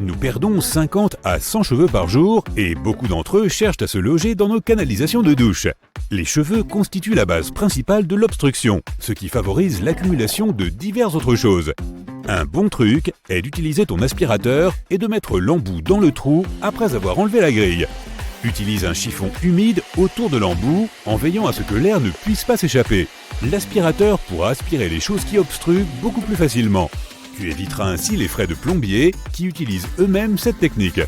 Nous perdons 50 à 100 cheveux par jour et beaucoup d'entre eux cherchent à se loger dans nos canalisations de douche. Les cheveux constituent la base principale de l'obstruction, ce qui favorise l'accumulation de diverses autres choses. Un bon truc est d'utiliser ton aspirateur et de mettre l'embout dans le trou après avoir enlevé la grille. Utilise un chiffon humide autour de l'embout en veillant à ce que l'air ne puisse pas s'échapper. L'aspirateur pourra aspirer les choses qui obstruent beaucoup plus facilement. Tu éviteras ainsi les frais de plombier qui utilisent eux-mêmes cette technique.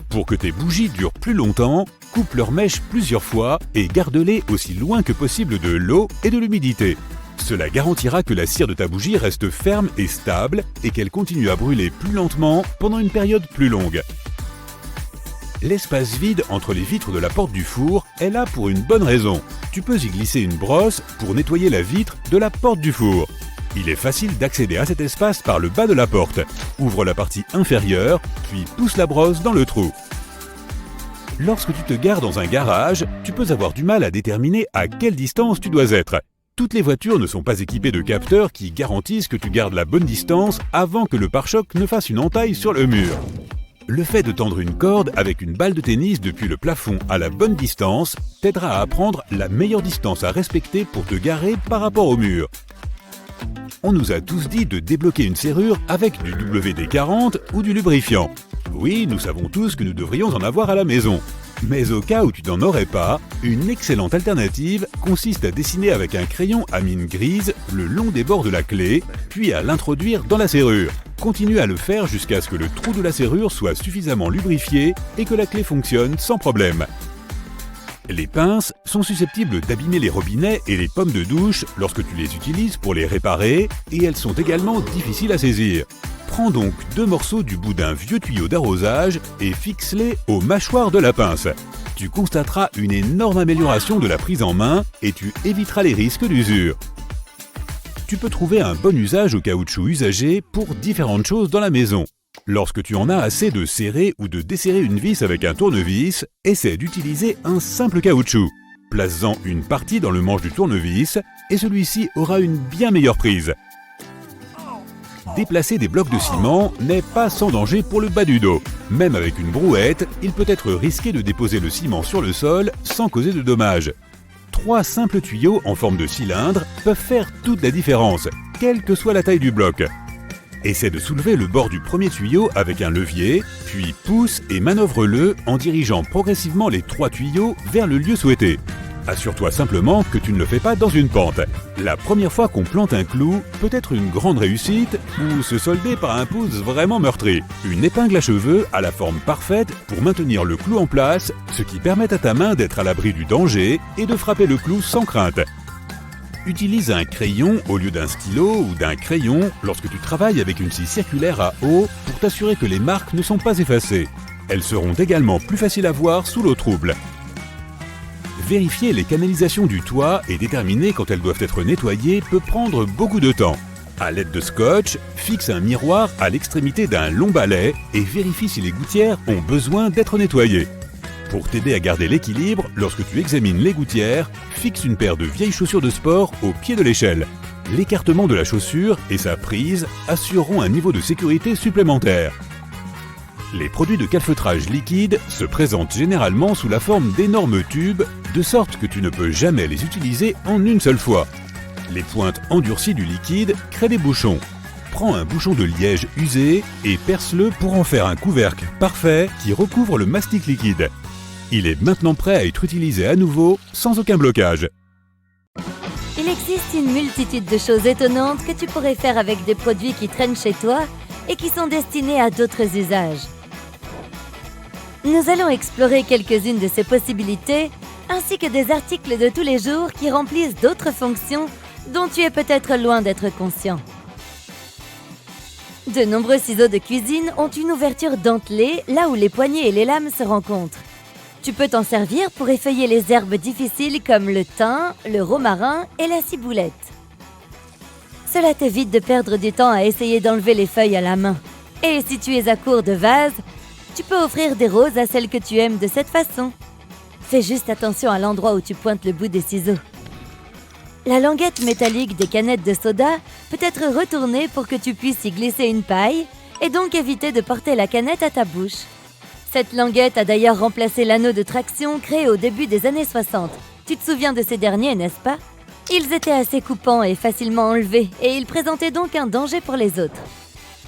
Pour que tes bougies durent plus longtemps, coupe leurs mèches plusieurs fois et garde-les aussi loin que possible de l'eau et de l'humidité. Cela garantira que la cire de ta bougie reste ferme et stable et qu'elle continue à brûler plus lentement pendant une période plus longue. L'espace vide entre les vitres de la porte du four est là pour une bonne raison. Tu peux y glisser une brosse pour nettoyer la vitre de la porte du four. Il est facile d'accéder à cet espace par le bas de la porte. Ouvre la partie inférieure, puis pousse la brosse dans le trou. Lorsque tu te gares dans un garage, tu peux avoir du mal à déterminer à quelle distance tu dois être. Toutes les voitures ne sont pas équipées de capteurs qui garantissent que tu gardes la bonne distance avant que le pare-choc ne fasse une entaille sur le mur. Le fait de tendre une corde avec une balle de tennis depuis le plafond à la bonne distance t'aidera à apprendre la meilleure distance à respecter pour te garer par rapport au mur. On nous a tous dit de débloquer une serrure avec du WD-40 ou du lubrifiant. Oui, nous savons tous que nous devrions en avoir à la maison. Mais au cas où tu n'en aurais pas, une excellente alternative consiste à dessiner avec un crayon à mine grise le long des bords de la clé, puis à l'introduire dans la serrure. Continue à le faire jusqu'à ce que le trou de la serrure soit suffisamment lubrifié et que la clé fonctionne sans problème. Les pinces sont susceptibles d'abîmer les robinets et les pommes de douche lorsque tu les utilises pour les réparer et elles sont également difficiles à saisir. Prends donc 2 morceaux du bout d'un vieux tuyau d'arrosage et fixe-les aux mâchoires de la pince. Tu constateras une énorme amélioration de la prise en main et tu éviteras les risques d'usure. Tu peux trouver un bon usage au caoutchouc usagé pour différentes choses dans la maison. Lorsque tu en as assez de serrer ou de desserrer une vis avec un tournevis, essaie d'utiliser un simple caoutchouc. Place-en une partie dans le manche du tournevis et celui-ci aura une bien meilleure prise. Déplacer des blocs de ciment n'est pas sans danger pour le bas du dos. Même avec une brouette, il peut être risqué de déposer le ciment sur le sol sans causer de dommages. 3 simples tuyaux en forme de cylindre peuvent faire toute la différence, quelle que soit la taille du bloc. Essaie de soulever le bord du premier tuyau avec un levier, puis pousse et manœuvre-le en dirigeant progressivement les 3 tuyaux vers le lieu souhaité. Assure-toi simplement que tu ne le fais pas dans une pente. La première fois qu'on plante un clou peut être une grande réussite ou se solder par un pouce vraiment meurtri. Une épingle à cheveux a la forme parfaite pour maintenir le clou en place, ce qui permet à ta main d'être à l'abri du danger et de frapper le clou sans crainte. Utilise un crayon au lieu d'un stylo ou d'un crayon lorsque tu travailles avec une scie circulaire à eau pour t'assurer que les marques ne sont pas effacées. Elles seront également plus faciles à voir sous l'eau trouble. Vérifier les canalisations du toit et déterminer quand elles doivent être nettoyées peut prendre beaucoup de temps. À l'aide de scotch, fixe un miroir à l'extrémité d'un long balai et vérifie si les gouttières ont besoin d'être nettoyées. Pour t'aider à garder l'équilibre, lorsque tu examines les gouttières, fixe une paire de vieilles chaussures de sport au pied de l'échelle. L'écartement de la chaussure et sa prise assureront un niveau de sécurité supplémentaire. Les produits de calfeutrage liquide se présentent généralement sous la forme d'énormes tubes, de sorte que tu ne peux jamais les utiliser en une seule fois. Les pointes endurcies du liquide créent des bouchons. Prends un bouchon de liège usé et perce-le pour en faire un couvercle parfait qui recouvre le mastic liquide. Il est maintenant prêt à être utilisé à nouveau sans aucun blocage. Il existe une multitude de choses étonnantes que tu pourrais faire avec des produits qui traînent chez toi et qui sont destinés à d'autres usages. Nous allons explorer quelques-unes de ces possibilités, ainsi que des articles de tous les jours qui remplissent d'autres fonctions dont tu es peut-être loin d'être conscient. De nombreux ciseaux de cuisine ont une ouverture dentelée là où les poignées et les lames se rencontrent. Tu peux t'en servir pour effeuiller les herbes difficiles comme le thym, le romarin et la ciboulette. Cela t'évite de perdre du temps à essayer d'enlever les feuilles à la main. Et si tu es à court de vases, tu peux offrir des roses à celles que tu aimes de cette façon. Fais juste attention à l'endroit où tu pointes le bout des ciseaux. La languette métallique des canettes de soda peut être retournée pour que tu puisses y glisser une paille et donc éviter de porter la canette à ta bouche. Cette languette a d'ailleurs remplacé l'anneau de traction créé au début des années 60. Tu te souviens de ces derniers, n'est-ce pas? Ils étaient assez coupants et facilement enlevés et ils présentaient donc un danger pour les autres.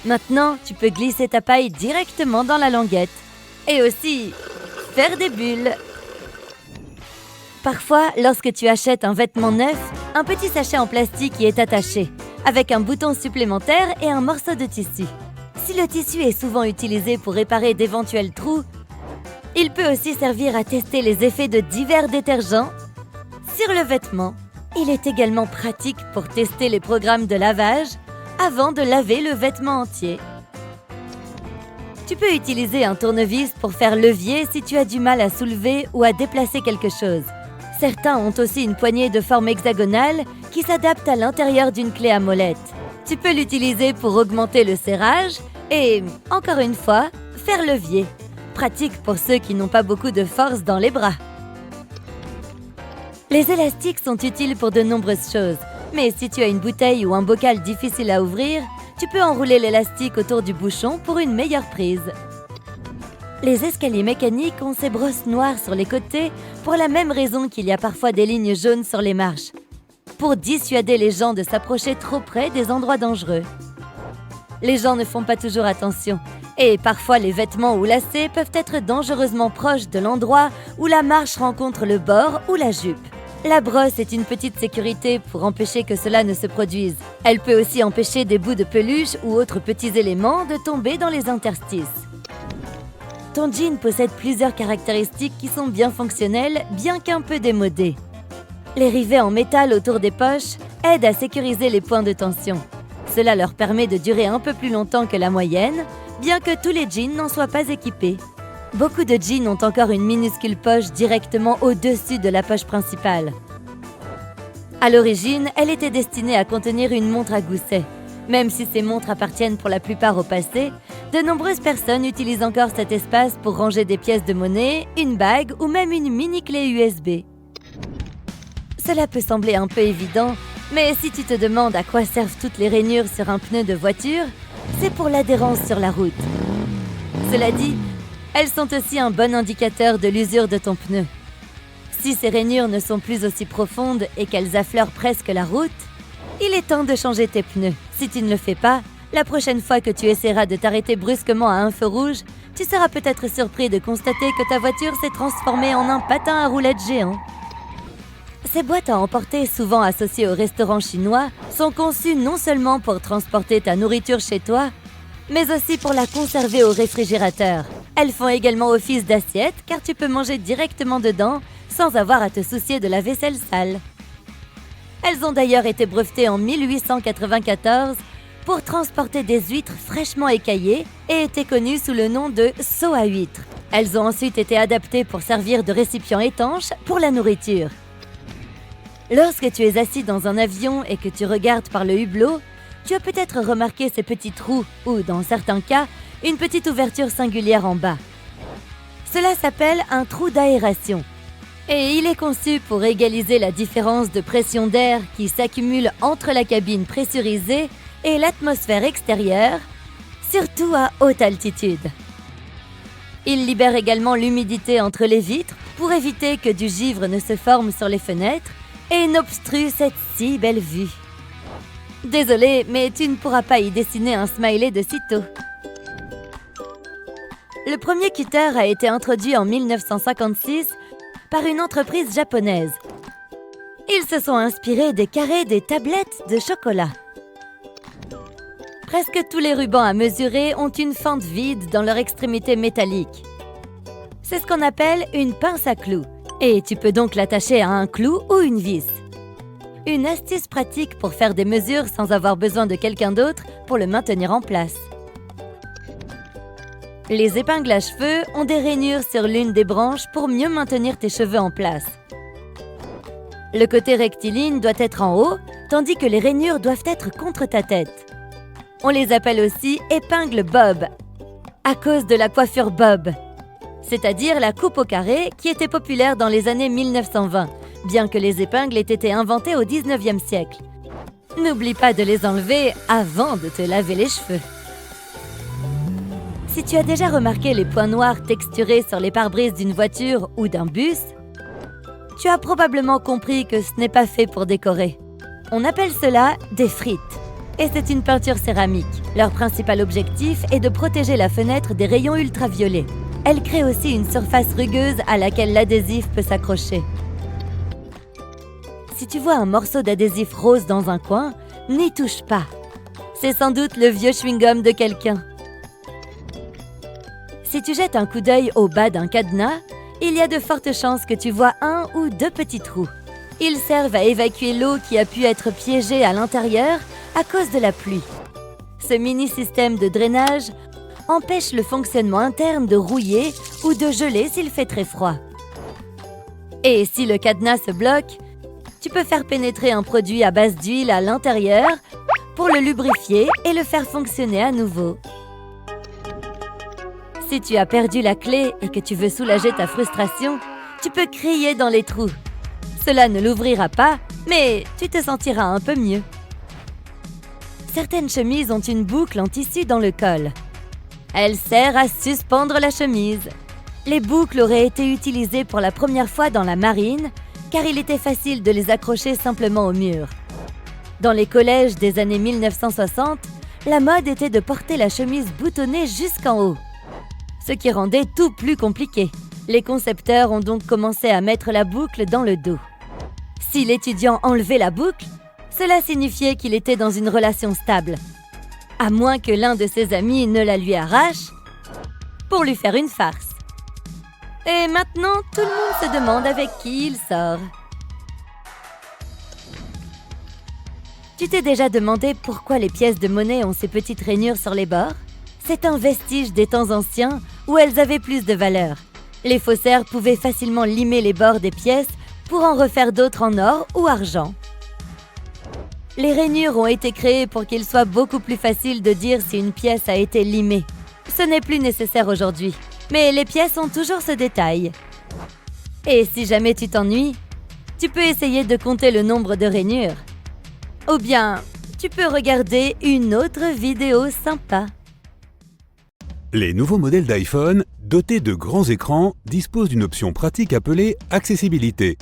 Maintenant, tu peux glisser ta paille directement dans la languette. Et aussi, faire des bulles. Parfois, lorsque tu achètes un vêtement neuf, un petit sachet en plastique y est attaché, avec un bouton supplémentaire et un morceau de tissu. Si le tissu est souvent utilisé pour réparer d'éventuels trous, il peut aussi servir à tester les effets de divers détergents sur le vêtement. Il est également pratique pour tester les programmes de lavage avant de laver le vêtement entier. Tu peux utiliser un tournevis pour faire levier si tu as du mal à soulever ou à déplacer quelque chose. Certains ont aussi une poignée de forme hexagonale qui s'adapte à l'intérieur d'une clé à molette. Tu peux l'utiliser pour augmenter le serrage et, encore une fois, faire levier. Pratique pour ceux qui n'ont pas beaucoup de force dans les bras. Les élastiques sont utiles pour de nombreuses choses, mais si tu as une bouteille ou un bocal difficile à ouvrir, tu peux enrouler l'élastique autour du bouchon pour une meilleure prise. Les escaliers mécaniques ont ces brosses noires sur les côtés pour la même raison qu'il y a parfois des lignes jaunes sur les marches, pour dissuader les gens de s'approcher trop près des endroits dangereux. Les gens ne font pas toujours attention, et parfois les vêtements ou lacets peuvent être dangereusement proches de l'endroit où la marche rencontre le bord ou la jupe. La brosse est une petite sécurité pour empêcher que cela ne se produise. Elle peut aussi empêcher des bouts de peluche ou autres petits éléments de tomber dans les interstices. Ton jean possède plusieurs caractéristiques qui sont bien fonctionnelles, bien qu'un peu démodées. Les rivets en métal autour des poches aident à sécuriser les points de tension. Cela leur permet de durer un peu plus longtemps que la moyenne, bien que tous les jeans n'en soient pas équipés. Beaucoup de jeans ont encore une minuscule poche directement au-dessus de la poche principale. À l'origine, elle était destinée à contenir une montre à gousset. Même si ces montres appartiennent pour la plupart au passé, de nombreuses personnes utilisent encore cet espace pour ranger des pièces de monnaie, une bague ou même une mini-clé USB. Cela peut sembler un peu évident, mais si tu te demandes à quoi servent toutes les rainures sur un pneu de voiture, c'est pour l'adhérence sur la route. Cela dit, elles sont aussi un bon indicateur de l'usure de ton pneu. Si ces rainures ne sont plus aussi profondes et qu'elles affleurent presque la route, il est temps de changer tes pneus. Si tu ne le fais pas, la prochaine fois que tu essaieras de t'arrêter brusquement à un feu rouge, tu seras peut-être surpris de constater que ta voiture s'est transformée en un patin à roulettes géant. Ces boîtes à emporter, souvent associées au restaurant chinois, sont conçues non seulement pour transporter ta nourriture chez toi, mais aussi pour la conserver au réfrigérateur. Elles font également office d'assiette car tu peux manger directement dedans sans avoir à te soucier de la vaisselle sale. Elles ont d'ailleurs été brevetées en 1894 pour transporter des huîtres fraîchement écaillées et étaient connues sous le nom de seaux à huîtres. Elles ont ensuite été adaptées pour servir de récipient étanche pour la nourriture. Lorsque tu es assis dans un avion et que tu regardes par le hublot, tu as peut-être remarqué ces petits trous ou, dans certains cas, une petite ouverture singulière en bas. Cela s'appelle un trou d'aération. Et il est conçu pour égaliser la différence de pression d'air qui s'accumule entre la cabine pressurisée et l'atmosphère extérieure, surtout à haute altitude. Il libère également l'humidité entre les vitres pour éviter que du givre ne se forme sur les fenêtres et n'obstrue cette si belle vue. Désolé, mais tu ne pourras pas y dessiner un smiley de sitôt. Le premier cutter a été introduit en 1956 par une entreprise japonaise. Ils se sont inspirés des carrés des tablettes de chocolat. Presque tous les rubans à mesurer ont une fente vide dans leur extrémité métallique. C'est ce qu'on appelle une pince à clous, et tu peux donc l'attacher à un clou ou une vis. Une astuce pratique pour faire des mesures sans avoir besoin de quelqu'un d'autre pour le maintenir en place. Les épingles à cheveux ont des rainures sur l'une des branches pour mieux maintenir tes cheveux en place. Le côté rectiligne doit être en haut, tandis que les rainures doivent être contre ta tête. On les appelle aussi épingles bob, à cause de la coiffure bob, c'est-à-dire la coupe au carré qui était populaire dans les années 1920, bien que les épingles aient été inventées au 19e siècle. N'oublie pas de les enlever avant de te laver les cheveux. Si tu as déjà remarqué les points noirs texturés sur les pare-brises d'une voiture ou d'un bus, tu as probablement compris que ce n'est pas fait pour décorer. On appelle cela des frites. Et c'est une peinture céramique. Leur principal objectif est de protéger la fenêtre des rayons ultraviolets. Elle crée aussi une surface rugueuse à laquelle l'adhésif peut s'accrocher. Si tu vois un morceau d'adhésif rose dans un coin, n'y touche pas. C'est sans doute le vieux chewing-gum de quelqu'un. Si tu jettes un coup d'œil au bas d'un cadenas, il y a de fortes chances que tu vois un ou deux petits trous. Ils servent à évacuer l'eau qui a pu être piégée à l'intérieur à cause de la pluie. Ce mini-système de drainage empêche le fonctionnement interne de rouiller ou de geler s'il fait très froid. Et si le cadenas se bloque, tu peux faire pénétrer un produit à base d'huile à l'intérieur pour le lubrifier et le faire fonctionner à nouveau. Si tu as perdu la clé et que tu veux soulager ta frustration, tu peux crier dans les trous. Cela ne l'ouvrira pas, mais tu te sentiras un peu mieux. Certaines chemises ont une boucle en tissu dans le col. Elle sert à suspendre la chemise. Les boucles auraient été utilisées pour la première fois dans la marine, car il était facile de les accrocher simplement au mur. Dans les collèges des années 1960, la mode était de porter la chemise boutonnée jusqu'en haut, ce qui rendait tout plus compliqué. Les concepteurs ont donc commencé à mettre la boucle dans le dos. Si l'étudiant enlevait la boucle, cela signifiait qu'il était dans une relation stable, à moins que l'un de ses amis ne la lui arrache pour lui faire une farce. Et maintenant, tout le monde se demande avec qui il sort. Tu t'es déjà demandé pourquoi les pièces de monnaie ont ces petites rainures sur les bords? C'est un vestige des temps anciens où elles avaient plus de valeur. Les faussaires pouvaient facilement limer les bords des pièces pour en refaire d'autres en or ou argent. Les rainures ont été créées pour qu'il soit beaucoup plus facile de dire si une pièce a été limée. Ce n'est plus nécessaire aujourd'hui, mais les pièces ont toujours ce détail. Et si jamais tu t'ennuies, tu peux essayer de compter le nombre de rainures. Ou bien, tu peux regarder une autre vidéo sympa. Les nouveaux modèles d'iPhone, dotés de grands écrans, disposent d'une option pratique appelée « Accessibilité ».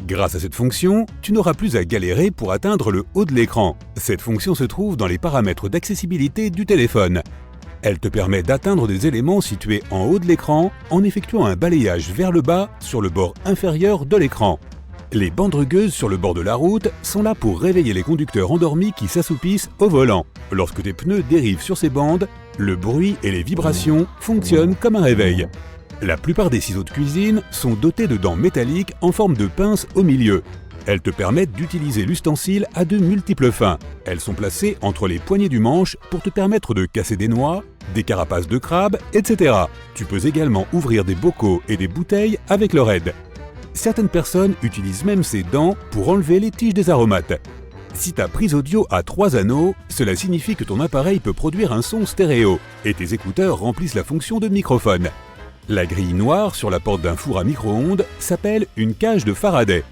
Grâce à cette fonction, tu n'auras plus à galérer pour atteindre le haut de l'écran. Cette fonction se trouve dans les paramètres d'accessibilité du téléphone. Elle te permet d'atteindre des éléments situés en haut de l'écran en effectuant un balayage vers le bas sur le bord inférieur de l'écran. Les bandes rugueuses sur le bord de la route sont là pour réveiller les conducteurs endormis qui s'assoupissent au volant. Lorsque tes pneus dérivent sur ces bandes, le bruit et les vibrations fonctionnent comme un réveil. La plupart des ciseaux de cuisine sont dotés de dents métalliques en forme de pince au milieu. Elles te permettent d'utiliser l'ustensile à de multiples fins. Elles sont placées entre les poignées du manche pour te permettre de casser des noix, des carapaces de crabe, etc. Tu peux également ouvrir des bocaux et des bouteilles avec leur aide. Certaines personnes utilisent même ces dents pour enlever les tiges des aromates. Si ta prise audio a 3 anneaux, cela signifie que ton appareil peut produire un son stéréo et tes écouteurs remplissent la fonction de microphone. La grille noire sur la porte d'un four à micro-ondes s'appelle une cage de Faraday.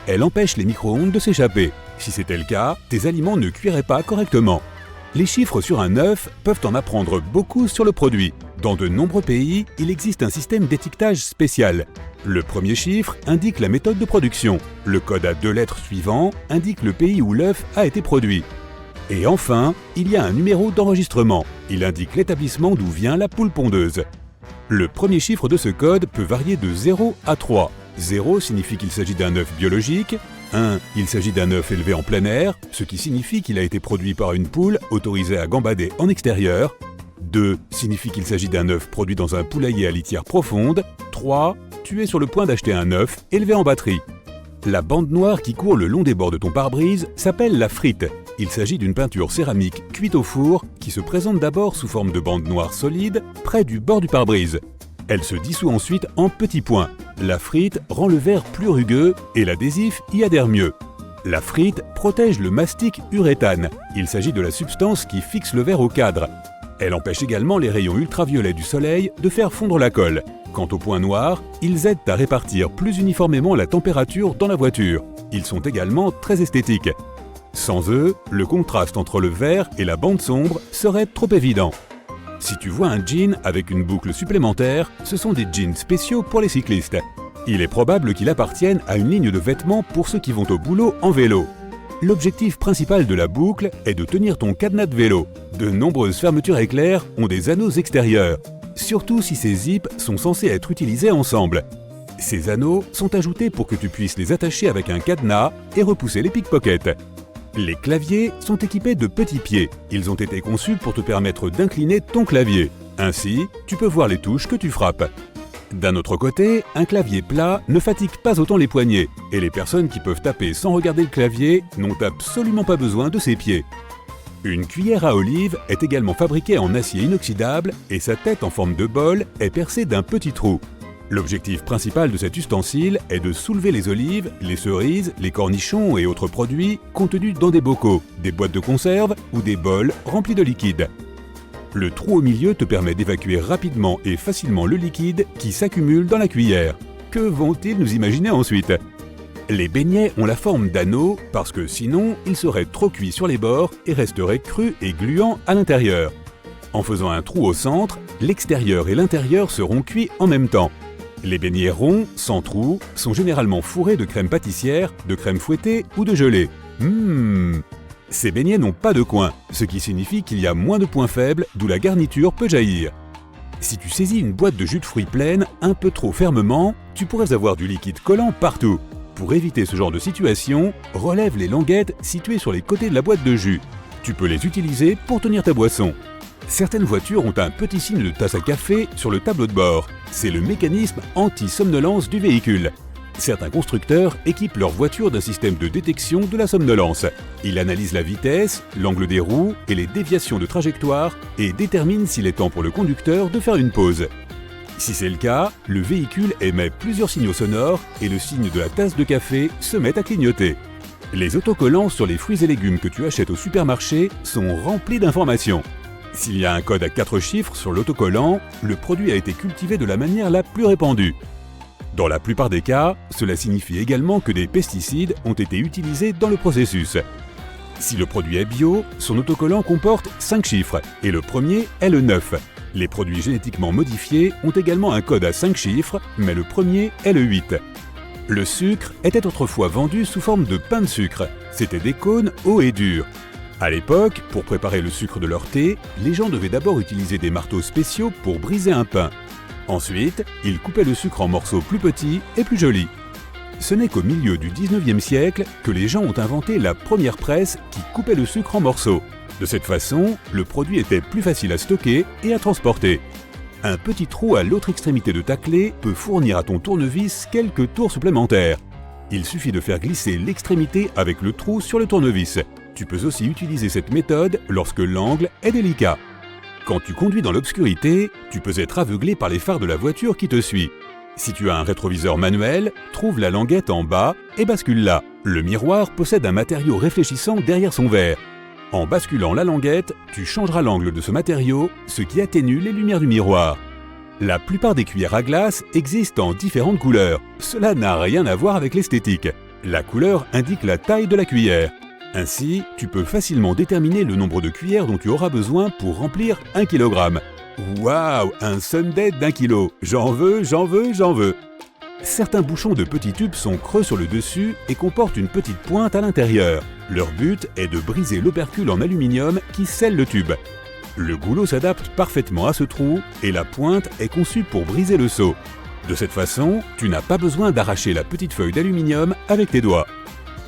Elle empêche les micro-ondes de s'échapper. Si c'était le cas, tes aliments ne cuiraient pas correctement. Les chiffres sur un œuf peuvent en apprendre beaucoup sur le produit. Dans de nombreux pays, il existe un système d'étiquetage spécial. Le premier chiffre indique la méthode de production. Le code à 2 lettres suivant indique le pays où l'œuf a été produit. Et enfin, il y a un numéro d'enregistrement. Il indique l'établissement d'où vient la poule pondeuse. Le premier chiffre de ce code peut varier de 0 à 3. 0 signifie qu'il s'agit d'un œuf biologique. 1. Il s'agit d'un œuf élevé en plein air, ce qui signifie qu'il a été produit par une poule autorisée à gambader en extérieur. 2. Signifie qu'il s'agit d'un œuf produit dans un poulailler à litière profonde. 3. Tu es sur le point d'acheter un œuf élevé en batterie. La bande noire qui court le long des bords de ton pare-brise s'appelle la frite. Il s'agit d'une peinture céramique cuite au four qui se présente d'abord sous forme de bande noire solide près du bord du pare-brise. Elle se dissout ensuite en petits points. La frite rend le verre plus rugueux et l'adhésif y adhère mieux. La frite protège le mastic uréthane. Il s'agit de la substance qui fixe le verre au cadre. Elle empêche également les rayons ultraviolets du soleil de faire fondre la colle. Quant aux points noirs, ils aident à répartir plus uniformément la température dans la voiture. Ils sont également très esthétiques. Sans eux, le contraste entre le vert et la bande sombre serait trop évident. Si tu vois un jean avec une boucle supplémentaire, ce sont des jeans spéciaux pour les cyclistes. Il est probable qu'il appartienne à une ligne de vêtements pour ceux qui vont au boulot en vélo. L'objectif principal de la boucle est de tenir ton cadenas de vélo. De nombreuses fermetures éclairs ont des anneaux extérieurs. surtout si ces zips sont censés être utilisés ensemble. Ces anneaux sont ajoutés pour que tu puisses les attacher avec un cadenas et repousser les pickpockets. Les claviers sont équipés de petits pieds. Ils ont été conçus pour te permettre d'incliner ton clavier. Ainsi, tu peux voir les touches que tu frappes. D'un autre côté, un clavier plat ne fatigue pas autant les poignets, et les personnes qui peuvent taper sans regarder le clavier n'ont absolument pas besoin de ses pieds. Une cuillère à olive est également fabriquée en acier inoxydable et sa tête en forme de bol est percée d'un petit trou. L'objectif principal de cet ustensile est de soulever les olives, les cerises, les cornichons et autres produits contenus dans des bocaux, des boîtes de conserve ou des bols remplis de liquide. Le trou au milieu te permet d'évacuer rapidement et facilement le liquide qui s'accumule dans la cuillère. Que vont-ils nous imaginer ensuite ? Les beignets ont la forme d'anneaux parce que sinon, ils seraient trop cuits sur les bords et resteraient crus et gluants à l'intérieur. En faisant un trou au centre, l'extérieur et l'intérieur seront cuits en même temps. Les beignets ronds, sans trou, sont généralement fourrés de crème pâtissière, de crème fouettée ou de gelée. Ces beignets n'ont pas de coin, ce qui signifie qu'il y a moins de points faibles d'où la garniture peut jaillir. Si tu saisis une boîte de jus de fruits pleine un peu trop fermement, tu pourrais avoir du liquide collant partout. Pour éviter ce genre de situation, relève les languettes situées sur les côtés de la boîte de jus. Tu peux les utiliser pour tenir ta boisson. Certaines voitures ont un petit signe de tasse à café sur le tableau de bord. C'est le mécanisme anti-somnolence du véhicule. Certains constructeurs équipent leur voiture d'un système de détection de la somnolence. Il analyse la vitesse, l'angle des roues et les déviations de trajectoire et détermine s'il est temps pour le conducteur de faire une pause. Si c'est le cas, le véhicule émet plusieurs signaux sonores et le signe de la tasse de café se met à clignoter. Les autocollants sur les fruits et légumes que tu achètes au supermarché sont remplis d'informations. S'il y a un code à 4 chiffres sur l'autocollant, le produit a été cultivé de la manière la plus répandue. Dans la plupart des cas, cela signifie également que des pesticides ont été utilisés dans le processus. Si le produit est bio, son autocollant comporte 5 chiffres et le premier est le 9. Les produits génétiquement modifiés ont également un code à 5 chiffres, mais le premier est le 8. Le sucre était autrefois vendu sous forme de pain de sucre. C'était des cônes hauts et durs. À l'époque, pour préparer le sucre de leur thé, les gens devaient d'abord utiliser des marteaux spéciaux pour briser un pain. Ensuite, ils coupaient le sucre en morceaux plus petits et plus jolis. Ce n'est qu'au milieu du 19e siècle que les gens ont inventé la première presse qui coupait le sucre en morceaux. De cette façon, le produit était plus facile à stocker et à transporter. Un petit trou à l'autre extrémité de ta clé peut fournir à ton tournevis quelques tours supplémentaires. Il suffit de faire glisser l'extrémité avec le trou sur le tournevis. Tu peux aussi utiliser cette méthode lorsque l'angle est délicat. Quand tu conduis dans l'obscurité, tu peux être aveuglé par les phares de la voiture qui te suit. Si tu as un rétroviseur manuel, trouve la languette en bas et bascule-la. Le miroir possède un matériau réfléchissant derrière son verre. En basculant la languette, tu changeras l'angle de ce matériau, ce qui atténue les lumières du miroir. La plupart des cuillères à glace existent en différentes couleurs. Cela n'a rien à voir avec l'esthétique. La couleur indique la taille de la cuillère. Ainsi, tu peux facilement déterminer le nombre de cuillères dont tu auras besoin pour remplir 1 kg. Waouh, un sundae d'1 kg. J'en veux, j'en veux, j'en veux. Certains bouchons de petits tubes sont creux sur le dessus et comportent une petite pointe à l'intérieur. Leur but est de briser l'opercule en aluminium qui scelle le tube. Le goulot s'adapte parfaitement à ce trou et la pointe est conçue pour briser le seau. De cette façon, tu n'as pas besoin d'arracher la petite feuille d'aluminium avec tes doigts.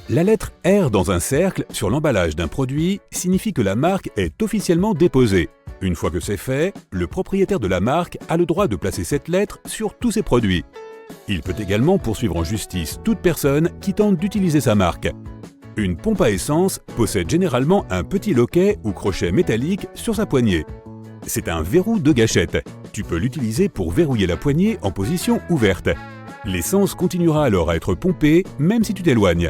La lettre R dans un cercle sur l'emballage d'un produit signifie que la marque est officiellement déposée. Une fois que c'est fait, le propriétaire de la marque a le droit de placer cette lettre sur tous ses produits. Il peut également poursuivre en justice toute personne qui tente d'utiliser sa marque. Une pompe à essence possède généralement un petit loquet ou crochet métallique sur sa poignée. C'est un verrou de gâchette. Tu peux l'utiliser pour verrouiller la poignée en position ouverte. L'essence continuera alors à être pompée même si tu t'éloignes.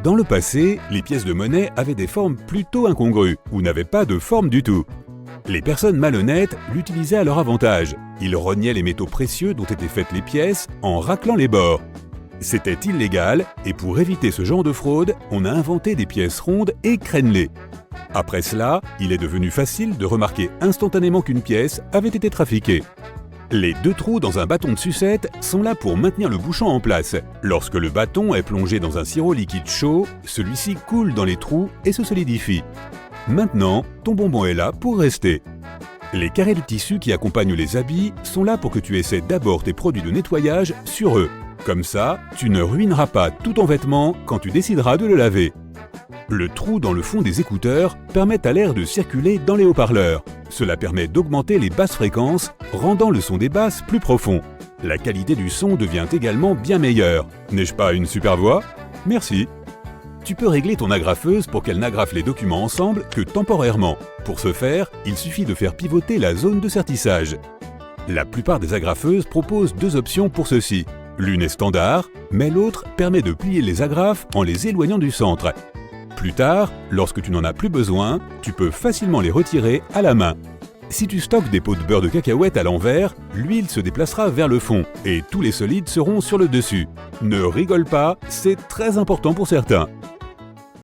Dans le passé, les pièces de monnaie avaient des formes plutôt incongrues ou n'avaient pas de forme du tout. Les personnes malhonnêtes l'utilisaient à leur avantage. Ils rognaient les métaux précieux dont étaient faites les pièces en raclant les bords. C'était illégal et pour éviter ce genre de fraude, on a inventé des pièces rondes et crénelées. Après cela, il est devenu facile de remarquer instantanément qu'une pièce avait été trafiquée. Les 2 trous dans un bâton de sucette sont là pour maintenir le bouchon en place. Lorsque le bâton est plongé dans un sirop liquide chaud, celui-ci coule dans les trous et se solidifie. Maintenant, ton bonbon est là pour rester. Les carrés de tissu qui accompagnent les habits sont là pour que tu essaies d'abord tes produits de nettoyage sur eux. Comme ça, tu ne ruineras pas tout ton vêtement quand tu décideras de le laver. Le trou dans le fond des écouteurs permet à l'air de circuler dans les haut-parleurs. Cela permet d'augmenter les basses fréquences, rendant le son des basses plus profond. La qualité du son devient également bien meilleure. N'ai-je pas une super voix? Merci. Tu peux régler ton agrafeuse pour qu'elle n'agrafe les documents ensemble que temporairement. Pour ce faire, il suffit de faire pivoter la zone de sertissage. La plupart des agrafeuses proposent 2 options pour ceci. L'une est standard, mais l'autre permet de plier les agrafes en les éloignant du centre. Plus tard, lorsque tu n'en as plus besoin, tu peux facilement les retirer à la main. Si tu stockes des pots de beurre de cacahuète à l'envers, l'huile se déplacera vers le fond et tous les solides seront sur le dessus. Ne rigole pas, c'est très important pour certains.